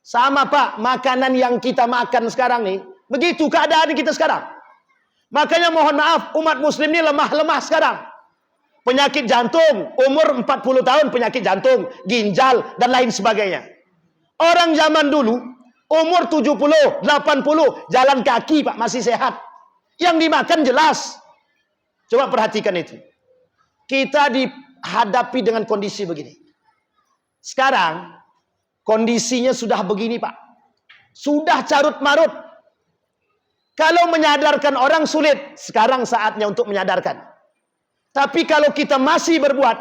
Sama, Pak, makanan yang kita makan sekarang nih, begitu keadaan kita sekarang. Makanya mohon maaf, umat muslim ini lemah-lemah sekarang. Penyakit jantung, umur 40 tahun penyakit jantung, ginjal, dan lain sebagainya. Orang zaman dulu, umur 70, 80, jalan kaki, Pak, masih sehat. Yang dimakan jelas. Coba perhatikan itu. Kita dihadapi dengan kondisi begini. Sekarang, kondisinya sudah begini, Pak. Sudah carut marut. Kalau menyadarkan orang sulit, sekarang saatnya untuk menyadarkan. Tapi kalau kita masih berbuat,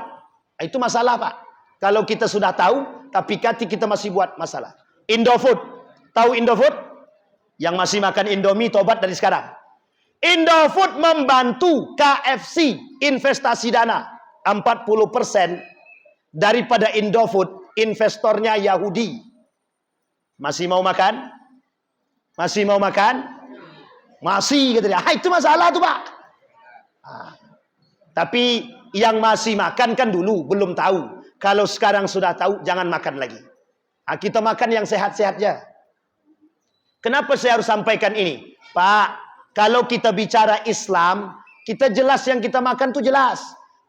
itu masalah, Pak. Kalau kita sudah tahu, tapi kita masih buat masalah. Indofood. Tahu Indofood? Yang masih makan Indomie, tobat dari sekarang. Indofood membantu KFC investasi dana. 40% daripada Indofood, investornya Yahudi. Masih mau makan? Masih mau makan? Masih, kata dia. Itu masalah tuh, Pak. Tapi yang masih makan kan dulu belum tahu. Kalau sekarang sudah tahu, jangan makan lagi. Kita makan yang sehat-sehat aja. Kenapa saya harus sampaikan ini? Pak, kalau kita bicara Islam, Kita jelas yang kita makan tuh jelas.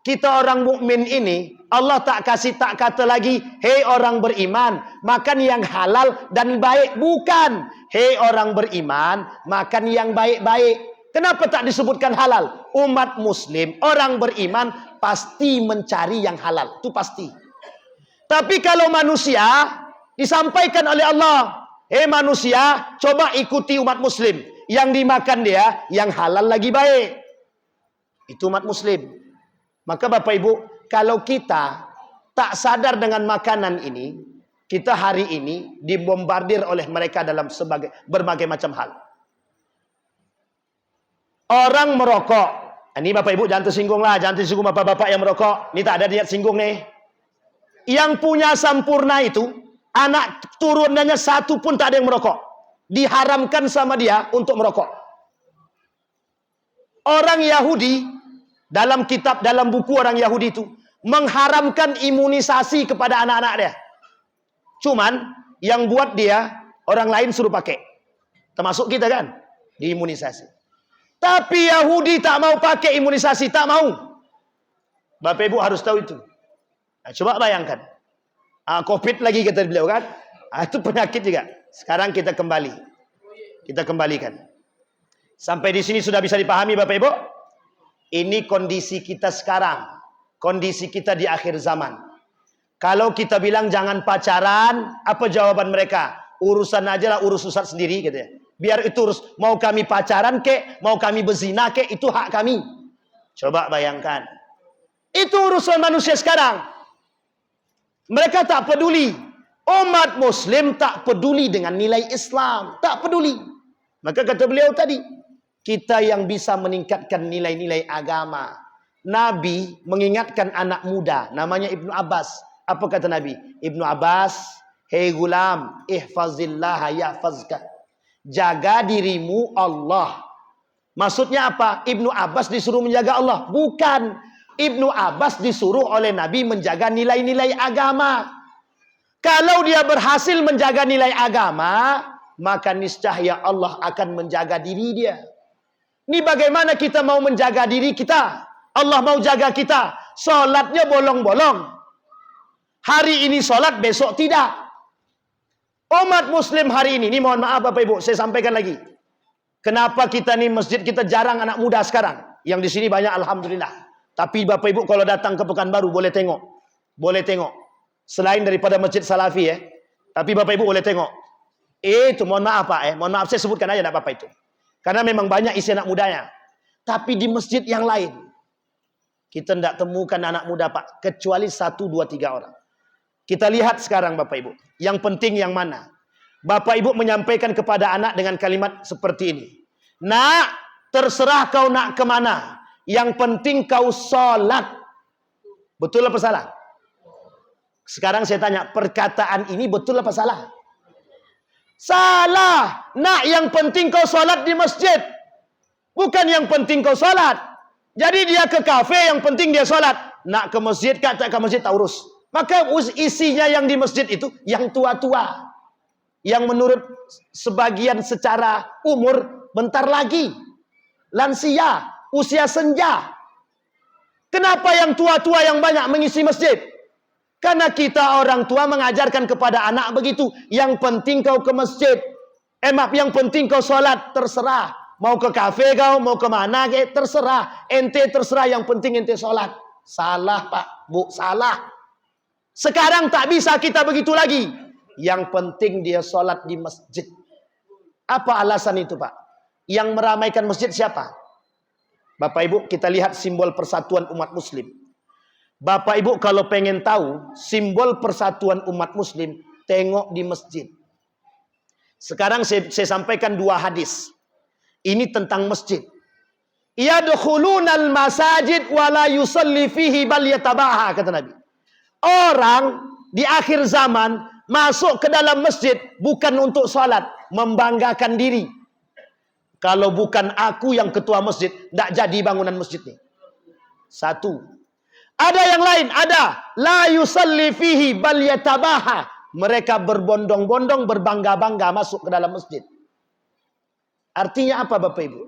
Kita orang mukmin ini, Allah tak kata lagi, hei orang beriman, makan yang halal dan baik. Bukan. Hei orang beriman, makan yang baik-baik. Kenapa tak disebutkan halal? Umat muslim, orang beriman, pasti mencari yang halal. Itu pasti. Tapi kalau manusia, disampaikan oleh Allah, hei manusia, coba ikuti umat muslim. Yang dimakan dia, yang halal lagi baik. Itu umat muslim. Maka Bapak Ibu, kalau kita tak sadar dengan makanan ini, kita hari ini dibombardir oleh mereka dalam berbagai macam hal. Orang merokok. Ini Bapak Ibu jangan tersinggung lah. Jangan tersinggung bapak-bapak yang merokok. Ini tak ada niat singgung nih. Yang punya Sampurna itu, anak turunannya satu pun tak ada yang merokok. Diharamkan sama dia untuk merokok. Orang Yahudi, dalam kitab, dalam buku orang Yahudi itu, mengharamkan imunisasi kepada anak-anak dia. Cuman, yang buat dia, orang lain suruh pakai. Termasuk kita kan, diimunisasi. Tapi Yahudi tak mau pakai imunisasi, tak mau. Bapak Ibu harus tahu itu. Nah, coba bayangkan. Covid lagi kata beliau kan. Itu penyakit juga. Sekarang kita kembali. Kita kembalikan. Sampai di sini sudah bisa dipahami Bapak Ibu? Ini kondisi kita sekarang. Kondisi kita di akhir zaman. Kalau kita bilang jangan pacaran, apa jawaban mereka? Urusan aja lah, urus Ustaz sendiri gitu ya. Biar itu urus, mau kami pacaran kek, mau kami berzina kek, itu hak kami. Coba bayangkan. Itu urusan manusia sekarang. Mereka tak peduli. Umat muslim tak peduli dengan nilai Islam. Tak peduli. Maka kata beliau tadi, kita yang bisa meningkatkan nilai-nilai agama. Nabi mengingatkan anak muda, namanya Ibnu Abbas. Apa kata Nabi? Ibnu Abbas, hei gulam, ihfazillah yahfazka. Jaga dirimu Allah. Maksudnya apa? Ibnu Abbas disuruh menjaga Allah. Bukan. Ibnu Abbas disuruh oleh Nabi menjaga nilai-nilai agama. Kalau dia berhasil menjaga nilai agama, maka niscaya Allah akan menjaga diri dia. Ini bagaimana kita mau menjaga diri kita? Allah mau jaga kita. Solatnya bolong-bolong. Hari ini solat, besok tidak. Umat muslim hari ini mohon maaf Bapak Ibu, saya sampaikan lagi. Kenapa kita nih masjid kita jarang anak muda sekarang? Yang di sini banyak alhamdulillah. Tapi Bapak Ibu kalau datang ke Pekanbaru boleh tengok. Boleh tengok. Selain daripada Masjid Salafi tapi Bapak Ibu boleh tengok. Itu mohon maaf Pak mohon maaf saya sebutkan aja enggak apa-apa itu. Karena memang banyak isi anak mudanya. Tapi di masjid yang lain kita tidak temukan anak muda Pak, kecuali 1, 2, 3 orang. Kita lihat sekarang Bapak Ibu, yang penting yang mana? Bapak Ibu menyampaikan kepada anak dengan kalimat seperti ini. Nak, terserah kau nak kemana. Yang penting kau sholat. Betul apa salah? Sekarang saya tanya, perkataan ini betul apa salah? Salah. Nak, yang penting kau sholat di masjid. Bukan yang penting kau sholat. Jadi dia ke kafe, yang penting dia sholat. Nak ke masjid, tak ke masjid, tak urus. Maka isinya yang di masjid itu, yang tua-tua. Yang menurut sebagian secara umur, bentar lagi. Lansia, usia senja. Kenapa yang tua-tua yang banyak mengisi masjid? Karena kita orang tua mengajarkan kepada anak begitu. Yang penting kau ke masjid. Maaf, yang penting kau sholat, terserah. Mau ke kafe kau, mau ke mana, terserah. Ente terserah, yang penting ente sholat. Salah Pak, Bu, salah. Sekarang tak bisa kita begitu lagi. Yang penting dia sholat di masjid. Apa alasan itu Pak? Yang meramaikan masjid siapa? Bapak Ibu, kita lihat simbol persatuan umat muslim. Bapak Ibu kalau pengen tahu simbol persatuan umat muslim, tengok di masjid. Sekarang saya sampaikan 2 hadis. Ini tentang masjid. Yadkhulunal masajid wala yusalli fihi bal yatabaha, kata Nabi. Orang di akhir zaman masuk ke dalam masjid bukan untuk sholat, membanggakan diri. Kalau bukan aku yang ketua masjid, tidak jadi bangunan masjid ini. 1. Ada yang lain, ada. La yusalli fihi bal yatabaha. Mereka berbondong-bondong, berbangga-bangga masuk ke dalam masjid. Artinya apa Bapak Ibu?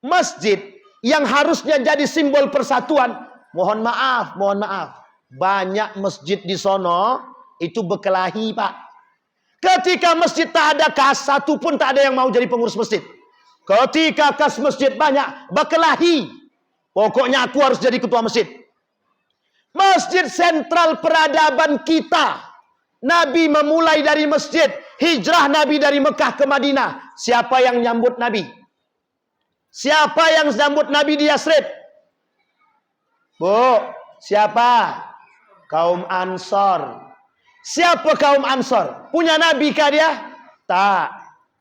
Masjid yang harusnya jadi simbol persatuan, mohon maaf, banyak masjid di sono itu berkelahi, Pak. Ketika masjid tak ada kas, satu pun tak ada yang mau jadi pengurus masjid. Ketika kas masjid banyak, berkelahi. Pokoknya aku harus jadi ketua masjid. Masjid sentral peradaban kita. Nabi memulai dari masjid. Hijrah Nabi dari Mekah ke Madinah. Siapa yang nyambut Nabi? Siapa yang nyambut Nabi di Yasrib? Bu, siapa? Kaum Ansor. Siapa kaum Ansor? Punya Nabi kah dia? Tak.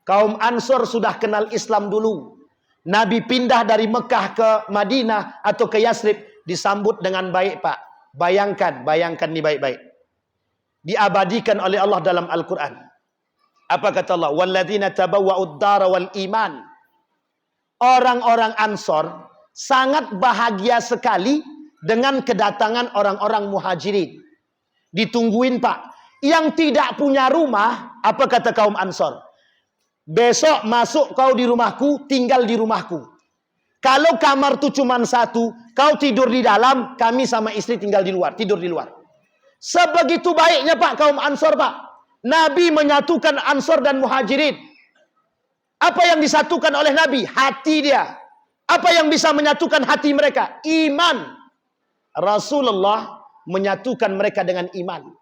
Kaum Ansor sudah kenal Islam dulu. Nabi pindah dari Mekah ke Madinah atau ke Yasrib, disambut dengan baik, Pak. Bayangkan nih baik-baik. Diabadikan oleh Allah dalam Al-Quran. Apa kata Allah? Walladzina tabawwa'ud dara wal iman. Orang-orang Ansor sangat bahagia sekali dengan kedatangan orang-orang Muhajirin. Ditungguin, Pak. Yang tidak punya rumah, apa kata kaum Ansor? Besok masuk kau di rumahku, tinggal di rumahku. Kalau kamar itu cuma satu, kau tidur di dalam, kami sama istri tinggal di luar, tidur di luar. Sebegitu baiknya, Pak, kaum Ansor, Pak. Nabi menyatukan Ansor dan Muhajirin. Apa yang disatukan oleh Nabi? Hati dia. Apa yang bisa menyatukan hati mereka? Iman. Rasulullah menyatukan mereka dengan iman.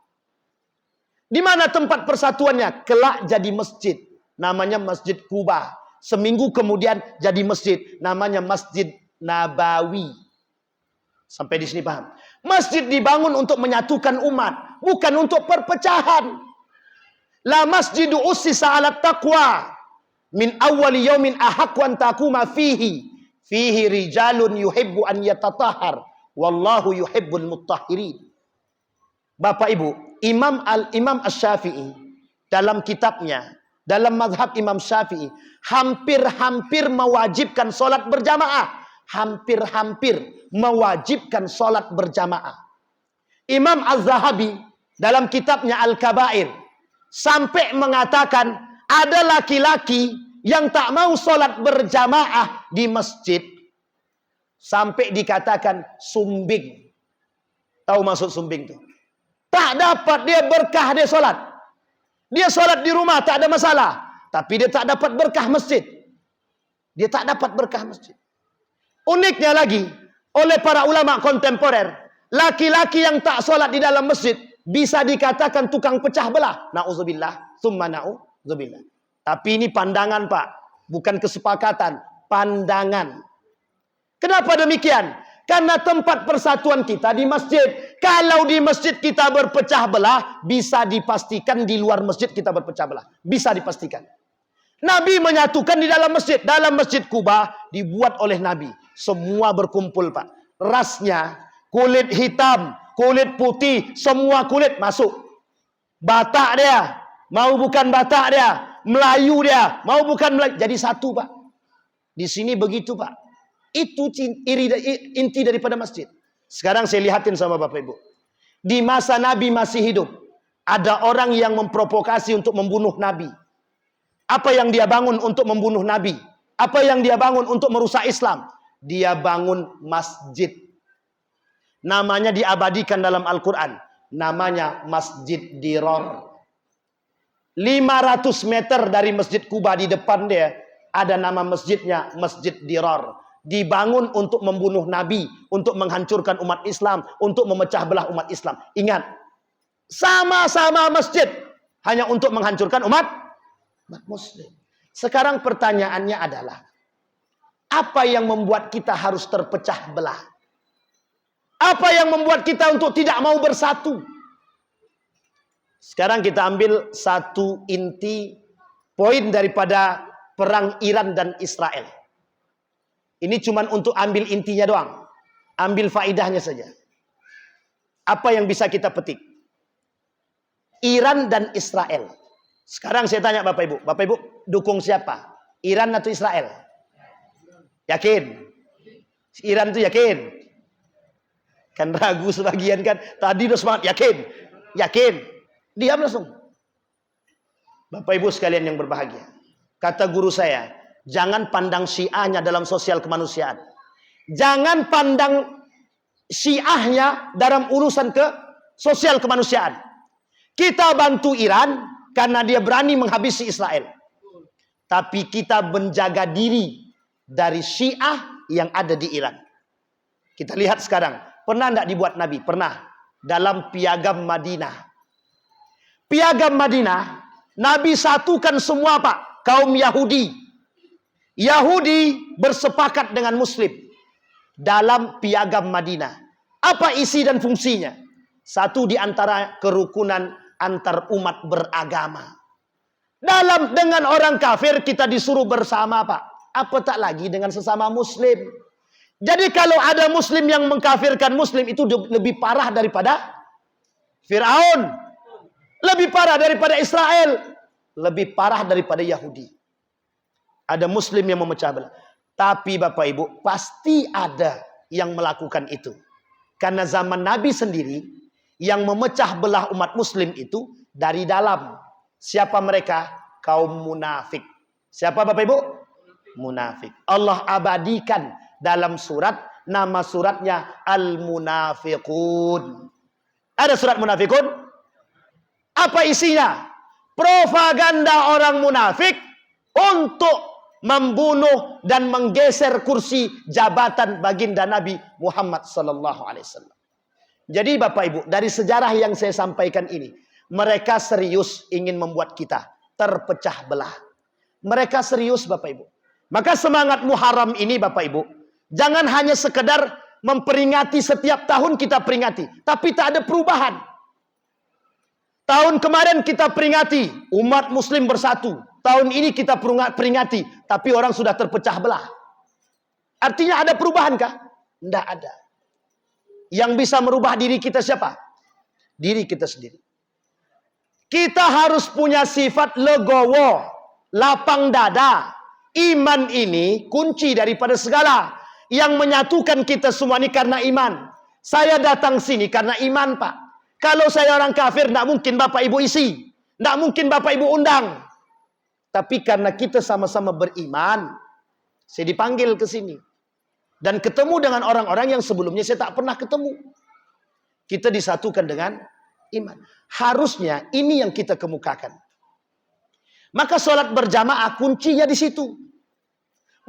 Di mana tempat persatuannya? Kelak jadi masjid. Namanya Masjid Kuba. Seminggu kemudian jadi masjid. Namanya Masjid Nabawi. Sampai di sini paham? Masjid dibangun untuk menyatukan umat. Bukan untuk perpecahan. La masjidu ussisa ala taqwa. Min awwali yaumin ahaqqu an taquma fihi. Fihi rijalun yuhibbu an yatatahhar. Wallahu yuhibbul mutahhirin. Bapak Ibu, Imam Asy-Syafi'i dalam kitabnya, dalam mazhab Imam Syafi'i, hampir-hampir mewajibkan sholat berjamaah. Hampir-hampir mewajibkan sholat berjamaah. Imam Az-Zahabi dalam kitabnya Al-Kabair sampai mengatakan ada laki-laki yang tak mau sholat berjamaah di masjid. Sampai dikatakan sumbing. Tahu maksud sumbing itu? Tak dapat dia berkah dia sholat. Dia sholat di rumah tak ada masalah. Tapi dia tak dapat berkah masjid. Dia tak dapat berkah masjid. Uniknya lagi, oleh para ulama kontemporer, laki-laki yang tak sholat di dalam masjid bisa dikatakan tukang pecah belah. Na'udzubillah, summa na'udzubillah. Tapi ini pandangan, Pak. Bukan kesepakatan, pandangan. Kenapa demikian? Karena tempat persatuan kita di masjid. Kalau di masjid kita berpecah belah, bisa dipastikan di luar masjid kita berpecah belah. Bisa dipastikan. Nabi menyatukan di dalam masjid. Dalam Masjid Kuba dibuat oleh Nabi. Semua berkumpul, Pak. Rasnya, kulit hitam, kulit putih, semua kulit masuk. Batak dia, mau bukan Batak dia, Melayu dia, mau bukan Melayu. Jadi satu, Pak. Di sini begitu, Pak. Itu inti daripada masjid. Sekarang saya lihatin sama Bapak Ibu. Di masa Nabi masih hidup, ada orang yang memprovokasi untuk membunuh Nabi. Apa yang dia bangun untuk membunuh Nabi? Apa yang dia bangun untuk merusak Islam? Dia bangun masjid. Namanya diabadikan dalam Al-Quran. Namanya Masjid Diror. 500 meter dari Masjid Kuba di depan dia, ada nama masjidnya Masjid Diror. Dibangun untuk membunuh Nabi, untuk menghancurkan umat Islam, untuk memecah belah umat Islam. Ingat, sama-sama masjid, hanya untuk menghancurkan umat Muslim. Sekarang pertanyaannya adalah, apa yang membuat kita harus terpecah belah? Apa yang membuat kita untuk tidak mau bersatu? Sekarang kita ambil satu inti poin daripada perang Iran dan Israel. Ini cuma untuk ambil intinya doang. Ambil faidahnya saja. Apa yang bisa kita petik? Iran dan Israel. Sekarang saya tanya Bapak Ibu. Bapak Ibu dukung siapa? Iran atau Israel? Yakin? Iran itu yakin? Kan ragu sebagian kan. Tadi udah semangat. Yakin? Yakin? Diam langsung. Bapak Ibu sekalian yang berbahagia. Kata guru saya, jangan pandang Syiahnya dalam sosial kemanusiaan. Jangan pandang Syiahnya dalam urusan sosial kemanusiaan. Kita bantu Iran karena dia berani menghabisi Israel. Tapi kita menjaga diri dari Syiah yang ada di Iran. Kita lihat sekarang, pernah tidak dibuat Nabi? Pernah. Dalam Piagam Madinah. Piagam Madinah, Nabi satukan semua Pak, kaum Yahudi. Yahudi bersepakat dengan Muslim dalam Piagam Madinah. Apa isi dan fungsinya? Satu di antara kerukunan antar umat beragama. Dengan orang kafir kita disuruh bersama Pak. Apa tak lagi dengan sesama Muslim? Jadi kalau ada Muslim yang mengkafirkan Muslim itu lebih parah daripada Fir'aun. Lebih parah daripada Israel. Lebih parah daripada Yahudi. Ada Muslim yang memecah belah. Tapi Bapak Ibu, pasti ada yang melakukan itu. Karena zaman Nabi sendiri, yang memecah belah umat Muslim itu dari dalam. Siapa mereka? Kaum munafik. Siapa Bapak Ibu? Munafik. Allah abadikan dalam surat, nama suratnya Al-Munafiqun. Ada surat Munafikun? Apa isinya? Propaganda orang munafik untuk membunuh dan menggeser kursi jabatan baginda Nabi Muhammad sallallahu alaihi wasallam. Jadi Bapak Ibu, dari sejarah yang saya sampaikan ini, mereka serius ingin membuat kita terpecah belah. Mereka serius Bapak Ibu. Maka semangat Muharram ini Bapak Ibu, jangan hanya sekedar memperingati setiap tahun kita peringati, tapi tak ada perubahan. Tahun kemarin kita peringati umat Muslim bersatu. Tahun ini kita peringati, tapi orang sudah terpecah belah. Artinya ada perubahankah? Tidak ada. Yang bisa merubah diri kita siapa? Diri kita sendiri. Kita harus punya sifat legowo, lapang dada. Iman ini kunci daripada segala. Yang menyatukan kita semua ini karena iman. Saya datang sini karena iman Pak. Kalau saya orang kafir, tidak mungkin Bapak Ibu isi. Tidak mungkin Bapak Ibu undang. Tapi karena kita sama-sama beriman, saya dipanggil ke sini. Dan ketemu dengan orang-orang yang sebelumnya saya tak pernah ketemu. Kita disatukan dengan iman. Harusnya ini yang kita kemukakan. Maka sholat berjamaah kuncinya di situ.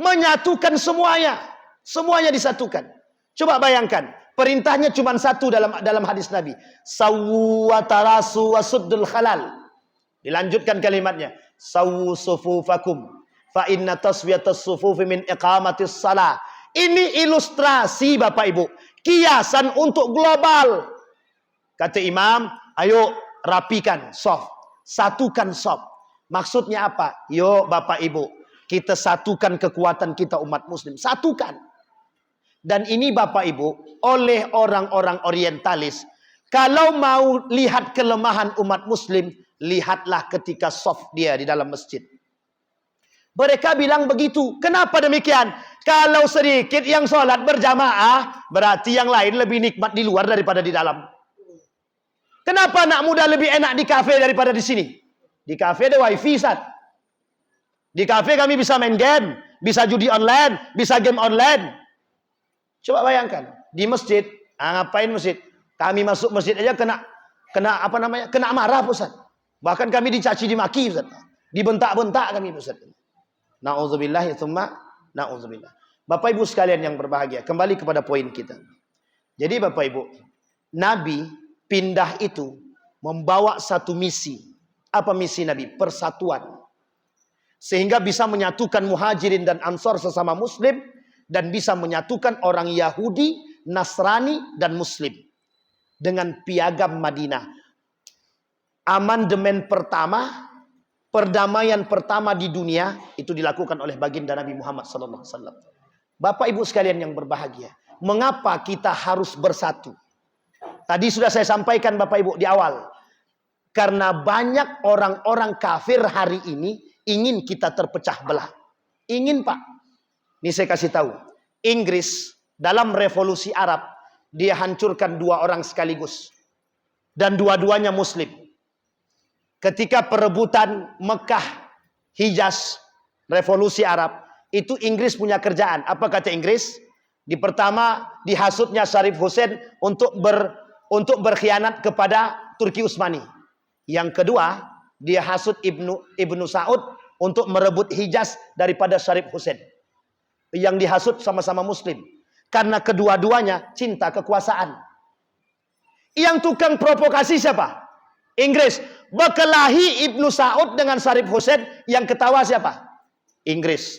Menyatukan semuanya. Semuanya disatukan. Coba bayangkan. Perintahnya cuma satu dalam hadis Nabi. Sawwu wa tarasu wa suddul khalal. Dilanjutkan kalimatnya. Sawwu sufufakum fa inna taswiyatas sufufi min iqamatis salah. Ini ilustrasi Bapak Ibu, kiasan untuk global. Kata imam, ayo rapikan soft, satukan soft. Maksudnya apa? Yo Bapak Ibu, kita satukan kekuatan kita umat Muslim, satukan. Dan ini Bapak Ibu, oleh orang-orang orientalis, kalau mau lihat kelemahan umat Muslim, lihatlah ketika soft dia di dalam masjid. Mereka bilang begitu. Kenapa demikian? Kalau sedikit yang sholat berjamaah, berarti yang lain lebih nikmat di luar daripada di dalam. Kenapa anak muda lebih enak di kafe daripada di sini? Di kafe ada wifi, Ustaz. Di kafe kami bisa main game, bisa judi online, bisa game online. Coba bayangkan, di masjid, ngapain masjid? Kami masuk masjid aja kena marah, Ustaz. Bahkan kami dicaci dimaki, Ustaz. Dibentak-bentak kami, Ustaz. Nauzubillah, tsumma nauzubillah. Bapak Ibu sekalian yang berbahagia, kembali kepada poin kita. Jadi Bapak Ibu, Nabi pindah itu membawa satu misi. Apa misi Nabi? Persatuan. Sehingga bisa menyatukan muhajirin dan ansor sesama muslim, dan bisa menyatukan orang Yahudi, Nasrani, dan Muslim. Dengan Piagam Madinah. Amandemen pertama, perdamaian pertama di dunia itu dilakukan oleh baginda Nabi Muhammad SAW. Bapak Ibu sekalian yang berbahagia, mengapa kita harus bersatu? Tadi sudah saya sampaikan Bapak Ibu di awal. Karena banyak orang-orang kafir hari ini ingin kita terpecah belah. Ingin Pak. Ini saya kasih tahu. Inggris dalam revolusi Arab, dia hancurkan 2 orang sekaligus. Dan dua-duanya Muslim. Ketika perebutan Mekah, Hijaz, revolusi Arab, itu Inggris punya kerjaan. Apa kata Inggris? Di pertama dihasutnya Syarif Hussein untuk berkhianat kepada Turki Utsmani. Yang kedua, dia hasut Ibnu Saud untuk merebut Hijaz daripada Syarif Hussein. Yang dihasut sama-sama muslim. Karena kedua-duanya cinta kekuasaan. Yang tukang provokasi siapa? Inggris. Berkelahi Ibnu Saud dengan Syarif Hussein, yang ketawa siapa? Inggris.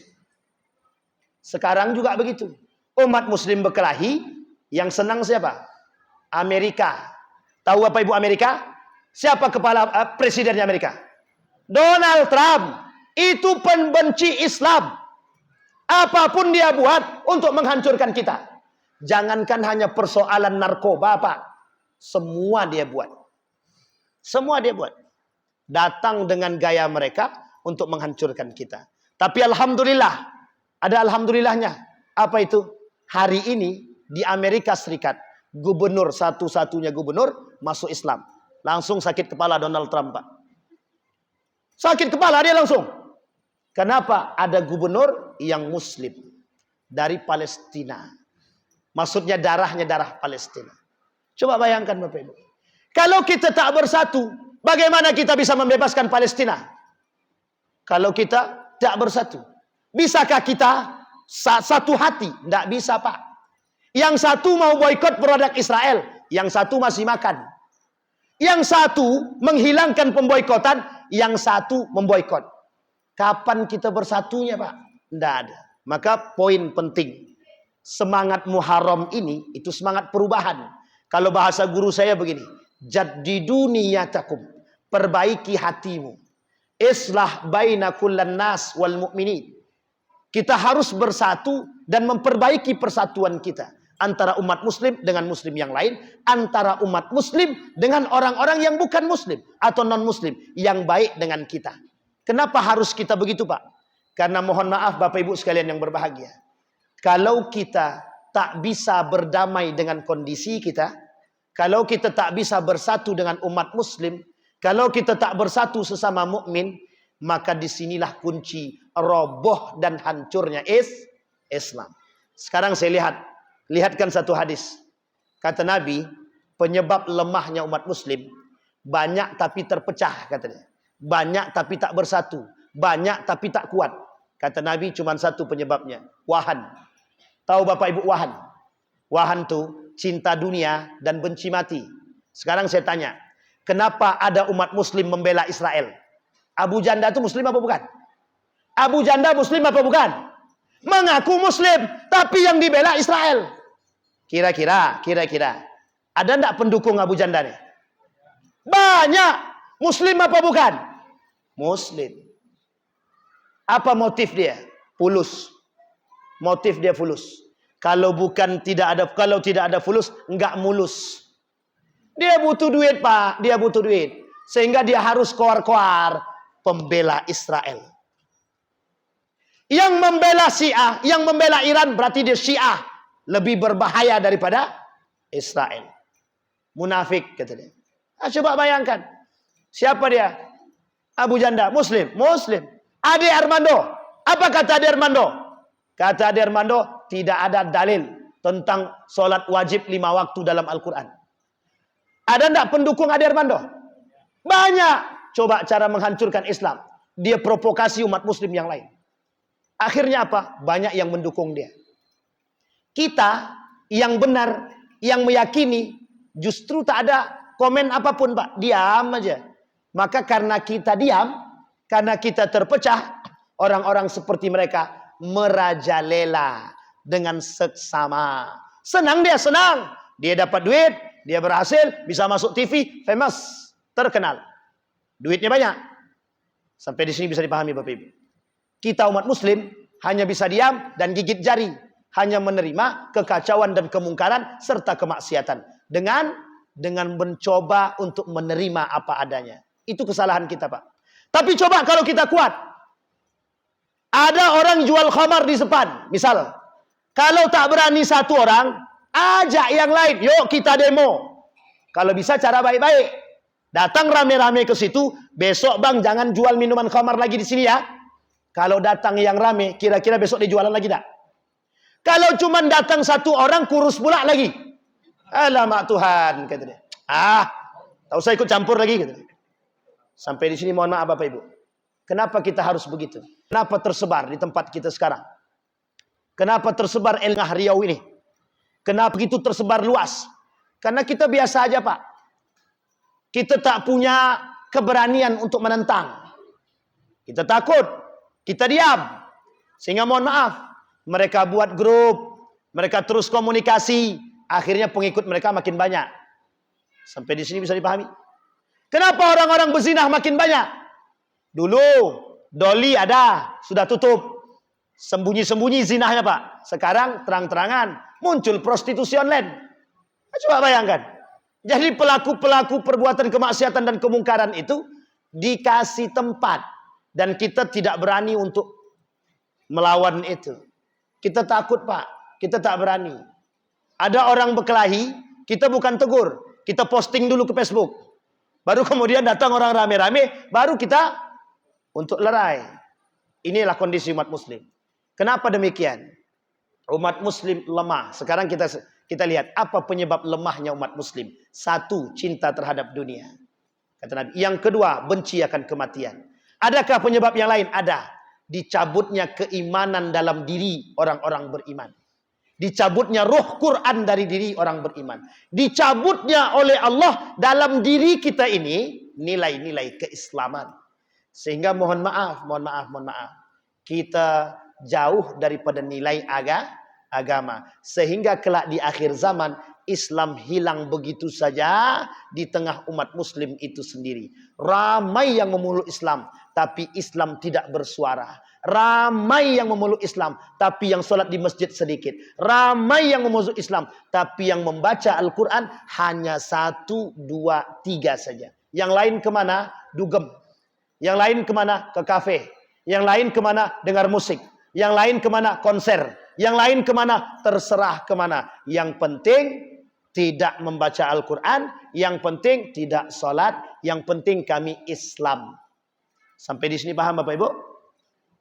Sekarang juga begitu. Umat muslim berkelahi, yang senang siapa? Amerika. Tahu apa Ibu Amerika? Siapa kepala presidennya Amerika? Donald Trump. Itu pembenci Islam. Apapun dia buat untuk menghancurkan kita. Jangankan hanya persoalan narkoba, Pak. Semua dia buat. Semua dia buat. Datang dengan gaya mereka untuk menghancurkan kita. Tapi alhamdulillah, ada alhamdulillahnya. Apa itu? Hari ini di Amerika Serikat, gubernur satu-satunya gubernur masuk Islam. Langsung sakit kepala Donald Trump, Pak. Sakit kepala dia langsung. Kenapa? Ada gubernur yang muslim dari Palestina. Maksudnya darahnya darah Palestina. Coba bayangkan Bapak Ibu. Kalau kita tak bersatu, bagaimana kita bisa membebaskan Palestina? Kalau kita tak bersatu. Bisakah kita satu hati? Tidak bisa, Pak. Yang satu mau boikot produk Israel, yang satu masih makan. Yang satu menghilangkan pemboikotan, yang satu memboikot. Kapan kita bersatunya, Pak? Tidak ada. Maka poin penting, semangat Muharram ini itu semangat perubahan. Kalau bahasa guru saya begini, jaddidu niyatakum, perbaiki hatimu. Islah baina kullan nas wal mu'minin. Kita harus bersatu dan memperbaiki persatuan kita. Antara umat muslim dengan muslim yang lain. Antara umat muslim dengan orang-orang yang bukan muslim. Atau non-muslim. Yang baik dengan kita. Kenapa harus kita begitu, Pak? Karena mohon maaf Bapak Ibu sekalian yang berbahagia. Kalau kita tak bisa berdamai dengan kondisi kita. Kalau kita tak bisa bersatu dengan umat muslim. Kalau kita tak bersatu sesama mukmin, maka disinilah kunci roboh dan hancurnya Islam. Sekarang saya lihatkan satu hadis. Kata Nabi, penyebab lemahnya umat muslim banyak tapi terpecah, katanya. Banyak tapi tak bersatu, banyak tapi tak kuat. Kata Nabi cuma satu penyebabnya, wahan. Tahu Bapak Ibu wahan? Wahan tuh cinta dunia dan benci mati. Sekarang saya tanya, kenapa ada umat muslim membela Israel? Abu Janda itu muslim apa bukan? Abu Janda muslim apa bukan? Mengaku muslim, tapi yang dibela Israel. Kira-kira. Ada enggak pendukung Abu Janda nih? Banyak. Muslim apa bukan? Muslim. Apa motif dia? Fulus. Motif dia fulus. Kalau tidak ada fulus, enggak mulus. Dia butuh duit, Pak. Dia butuh duit. Sehingga dia harus koar-koar pembela Israel. Yang membela Syiah, yang membela Iran, berarti dia Syiah. Lebih berbahaya daripada Israel. Munafik, kata dia. Nah, coba bayangkan. Siapa dia? Abu Janda, Muslim. Ade Armando. Apa kata Ade Armando? Kata Ade Armando, tidak ada dalil tentang sholat wajib 5 waktu dalam Al-Quran. Ada enggak pendukung Ade Armando? Banyak. Coba cara menghancurkan Islam. Dia provokasi umat muslim yang lain. Akhirnya apa? Banyak yang mendukung dia. Kita yang benar, yang meyakini, justru tak ada komen apapun, Pak. Diam aja. Maka karena kita diam, karena kita terpecah, orang-orang seperti mereka merajalela dengan seksama. Senang dia, senang. Dia dapat duit, dia berhasil, bisa masuk TV, famous, terkenal. Duitnya banyak. Sampai di sini bisa dipahami Bapak Ibu. Kita umat muslim hanya bisa diam dan gigit jari. Hanya menerima kekacauan dan kemungkaran serta kemaksiatan. Dengan mencoba untuk menerima apa adanya. Itu kesalahan kita, Pak. Tapi coba kalau kita kuat. Ada orang jual khamar di depan. Misal. Kalau tak berani satu orang, ajak yang lain. Yuk kita demo. Kalau bisa cara baik-baik. Datang rame-rame ke situ. Besok bang jangan jual minuman khamar lagi di sini ya. Kalau datang yang rame, kira-kira besok dia jualan lagi tak? Kalau cuma datang satu orang, kurus pula lagi. Alamak Tuhan, kata dia. Tak usah ikut campur lagi, kata dia. Sampai di sini mohon maaf Bapak Ibu. Kenapa kita harus begitu? Kenapa tersebar di tempat kita sekarang? Kenapa tersebar Elngah Riau ini? Kenapa begitu tersebar luas? Karena kita biasa aja Pak. Kita tak punya keberanian untuk menentang. Kita takut. Kita diam. Sehingga mohon maaf. Mereka buat grup. Mereka terus komunikasi. Akhirnya pengikut mereka makin banyak. Sampai di sini bisa dipahami. Kenapa orang-orang berzinah makin banyak? Dulu Doli ada. Sudah tutup. Sembunyi-sembunyi zinahnya Pak. Sekarang terang-terangan. Muncul prostitusi online. Coba bayangkan. Jadi pelaku-pelaku perbuatan kemaksiatan dan kemungkaran itu dikasih tempat. Dan kita tidak berani untuk melawan itu. Kita takut Pak. Kita tak berani. Ada orang berkelahi, kita bukan tegur. Kita posting dulu ke Facebook. Baru kemudian datang orang rame-rame, baru kita untuk lerai. Inilah kondisi umat muslim. Kenapa demikian? Umat muslim lemah. Sekarang kita lihat apa penyebab lemahnya umat muslim. Satu, cinta terhadap dunia. Kata Nabi. Yang kedua, benci akan kematian. Adakah penyebab yang lain? Ada. Dicabutnya keimanan dalam diri orang-orang beriman. Dicabutnya roh Quran dari diri orang beriman. Dicabutnya oleh Allah dalam diri kita ini nilai-nilai keislaman. Sehingga mohon maaf. Kita jauh daripada nilai agama. Sehingga kelak di akhir zaman Islam hilang begitu saja di tengah umat muslim itu sendiri. Ramai yang memeluk Islam, tapi Islam tidak bersuara. Ramai yang memeluk Islam, tapi yang sholat di masjid sedikit. Ramai yang memeluk Islam, tapi yang membaca Al-Quran hanya 1, 2, 3 saja. Yang lain kemana? Dugem. Yang lain kemana? Ke kafe. Yang lain kemana? Dengar musik. Yang lain kemana? Konser. Yang lain kemana? Terserah kemana. Yang penting tidak membaca Al-Quran. Yang penting tidak sholat. Yang penting kami Islam. Sampai di sini paham Bapak Ibu?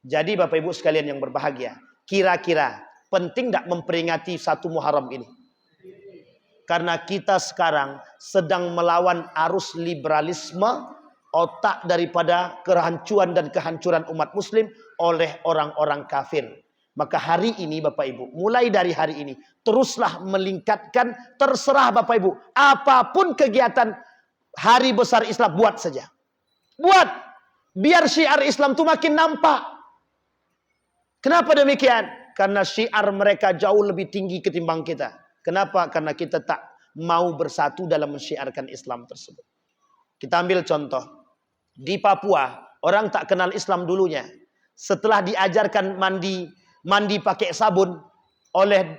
Jadi Bapak Ibu sekalian yang berbahagia. Kira-kira penting tidak memperingati 1 Muharram ini? Karena kita sekarang sedang melawan arus liberalisme. Otak daripada kehancuran dan kehancuran umat muslim oleh orang-orang kafir. Maka hari ini Bapak Ibu, mulai dari hari ini, teruslah melingkatkan, terserah Bapak Ibu. Apapun kegiatan hari besar Islam, buat saja. Buat. Biar syiar Islam itu makin nampak. Kenapa demikian? Karena syiar mereka jauh lebih tinggi ketimbang kita. Kenapa? Karena kita tak mau bersatu dalam mensyiarkan Islam tersebut. Kita ambil contoh. Di Papua, orang tak kenal Islam dulunya. Setelah diajarkan mandi pakai sabun oleh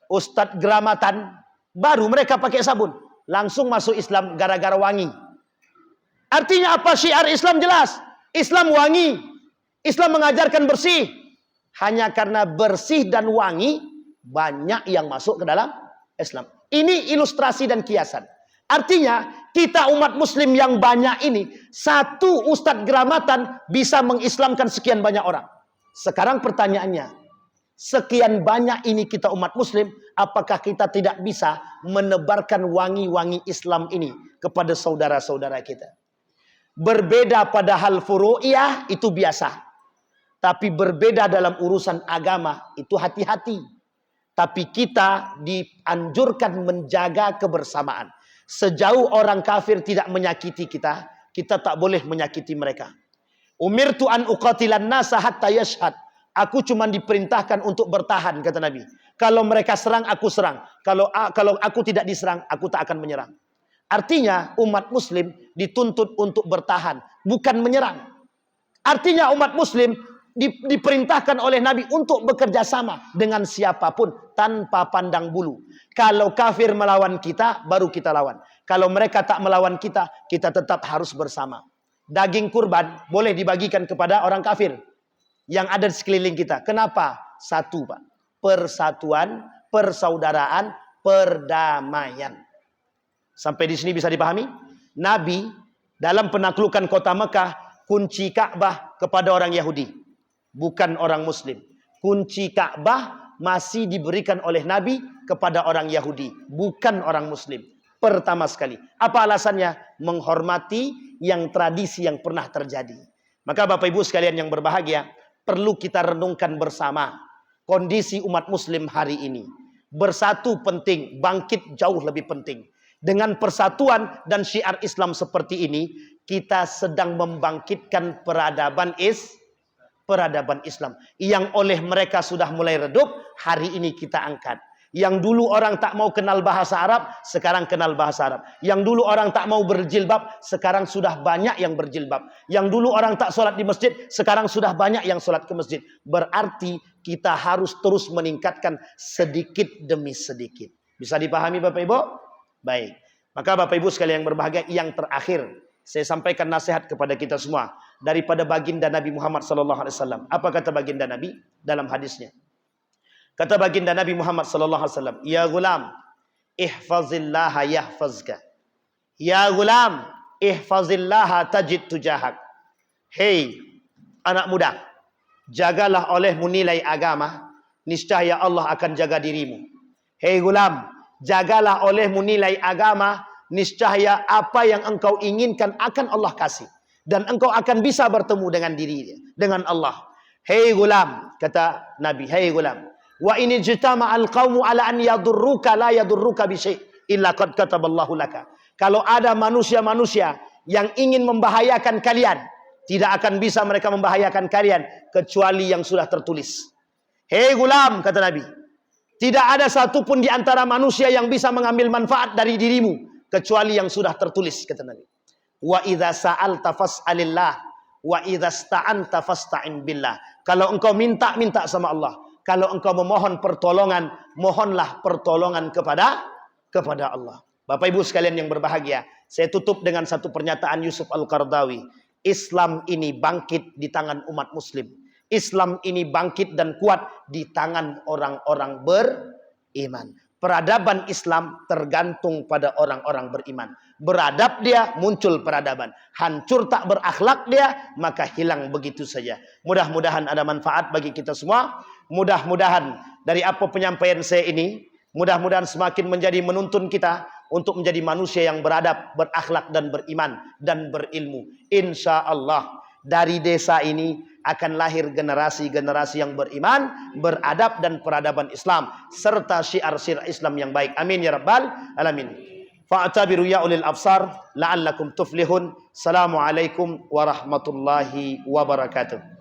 Ustadz Gramatan, baru mereka pakai sabun. Langsung masuk Islam gara-gara wangi. Artinya apa? Syiar Islam jelas. Islam wangi. Islam mengajarkan bersih. Hanya karena bersih dan wangi, banyak yang masuk ke dalam Islam. Ini ilustrasi dan kiasan. Artinya, kita umat muslim yang banyak ini, satu Ustadz Gramatan bisa mengislamkan sekian banyak orang. Sekarang pertanyaannya, sekian banyak ini kita umat muslim, apakah kita tidak bisa menebarkan wangi-wangi Islam ini kepada saudara-saudara kita? Berbeda pada hal furu'iyah, itu biasa. Tapi berbeda dalam urusan agama, itu hati-hati. Tapi kita dianjurkan menjaga kebersamaan. Sejauh orang kafir tidak menyakiti kita, kita tak boleh menyakiti mereka. Umirtu an uqatilan nasa hatta yashhad. Aku cuma diperintahkan untuk bertahan, kata Nabi. Kalau mereka serang, aku serang. Kalau aku tidak diserang, aku tak akan menyerang. Artinya umat muslim dituntut untuk bertahan, bukan menyerang. Artinya umat muslim diperintahkan oleh Nabi untuk bekerja sama dengan siapapun tanpa pandang bulu. Kalau kafir melawan kita, baru kita lawan. Kalau mereka tak melawan kita, kita tetap harus bersama. Daging kurban boleh dibagikan kepada orang kafir yang ada di sekeliling kita. Kenapa? Satu, Pak. Persatuan, persaudaraan, perdamaian. Sampai di sini bisa dipahami? Nabi dalam penaklukan kota Mekah, kunci Ka'bah kepada orang Yahudi. Bukan orang muslim. Kunci Ka'bah masih diberikan oleh Nabi kepada orang Yahudi, bukan orang Muslim. Pertama sekali. Apa alasannya? Menghormati yang tradisi yang pernah terjadi. Maka Bapak Ibu sekalian yang berbahagia, perlu kita renungkan bersama kondisi umat Muslim hari ini. Bersatu penting, bangkit jauh lebih penting. Dengan persatuan dan syiar Islam seperti ini, kita sedang membangkitkan peradaban Islam yang oleh mereka sudah mulai redup, hari ini kita angkat. Yang dulu orang tak mau kenal bahasa Arab, sekarang kenal bahasa Arab. Yang dulu orang tak mau berjilbab, sekarang sudah banyak yang berjilbab. Yang dulu orang tak sholat di masjid, sekarang sudah banyak yang sholat ke masjid. Berarti kita harus terus meningkatkan sedikit demi sedikit. Bisa dipahami Bapak Ibu? Baik. Maka Bapak Ibu sekalian yang berbahagia, yang terakhir saya sampaikan nasihat kepada kita semua daripada baginda Nabi Muhammad SAW. Apa kata baginda Nabi dalam hadisnya? Kata baginda Nabi Muhammad SAW, ya gulam, ihfazillaha yahfazka. Ya gulam, ihfazillaha tajid tujahak. Hei anak muda, jagalah olehmu nilai agama, niscaya Allah akan jaga dirimu. Hei gulam, jagalah olehmu nilai agama, niscaya apa yang engkau inginkan akan Allah kasih. Dan engkau akan bisa bertemu dengan dirinya, dengan Allah. Hei gulam, kata Nabi, hei gulam, wa in ijtama'al qaumu ala an yadurruka la yadurruka bi syai' illa qad kataballahu laka. Kalau ada manusia-manusia yang ingin membahayakan kalian, tidak akan bisa mereka membahayakan kalian kecuali yang sudah tertulis. Hei gulam, kata Nabi, tidak ada satupun di antara manusia yang bisa mengambil manfaat dari dirimu kecuali yang sudah tertulis, kata Nabi. Wa idza sa'alta fas'alillah wa idza sta'anta fasta'in billah. Kalau engkau minta sama Allah. Kalau engkau memohon pertolongan, mohonlah pertolongan kepada Allah. Bapak Ibu sekalian yang berbahagia, saya tutup dengan satu pernyataan Yusuf Al-Qaradawi. Islam ini bangkit di tangan umat Muslim. Islam ini bangkit dan kuat di tangan orang-orang beriman. Peradaban Islam tergantung pada orang-orang beriman. Beradab dia, muncul peradaban. Hancur tak berakhlak dia, maka hilang begitu saja. Mudah-mudahan ada manfaat bagi kita semua. Mudah-mudahan dari apa penyampaian saya ini, mudah-mudahan semakin menjadi menuntun kita untuk menjadi manusia yang beradab, berakhlak dan beriman dan berilmu. Insya Allah dari desa ini akan lahir generasi-generasi yang beriman, beradab dan peradaban Islam serta syiar-syiar Islam yang baik. Amin ya rabbal alamin. Fa'tabiru ya ulil absar la'allakum tuflihun. Assalamualaikum warahmatullahi wabarakatuh.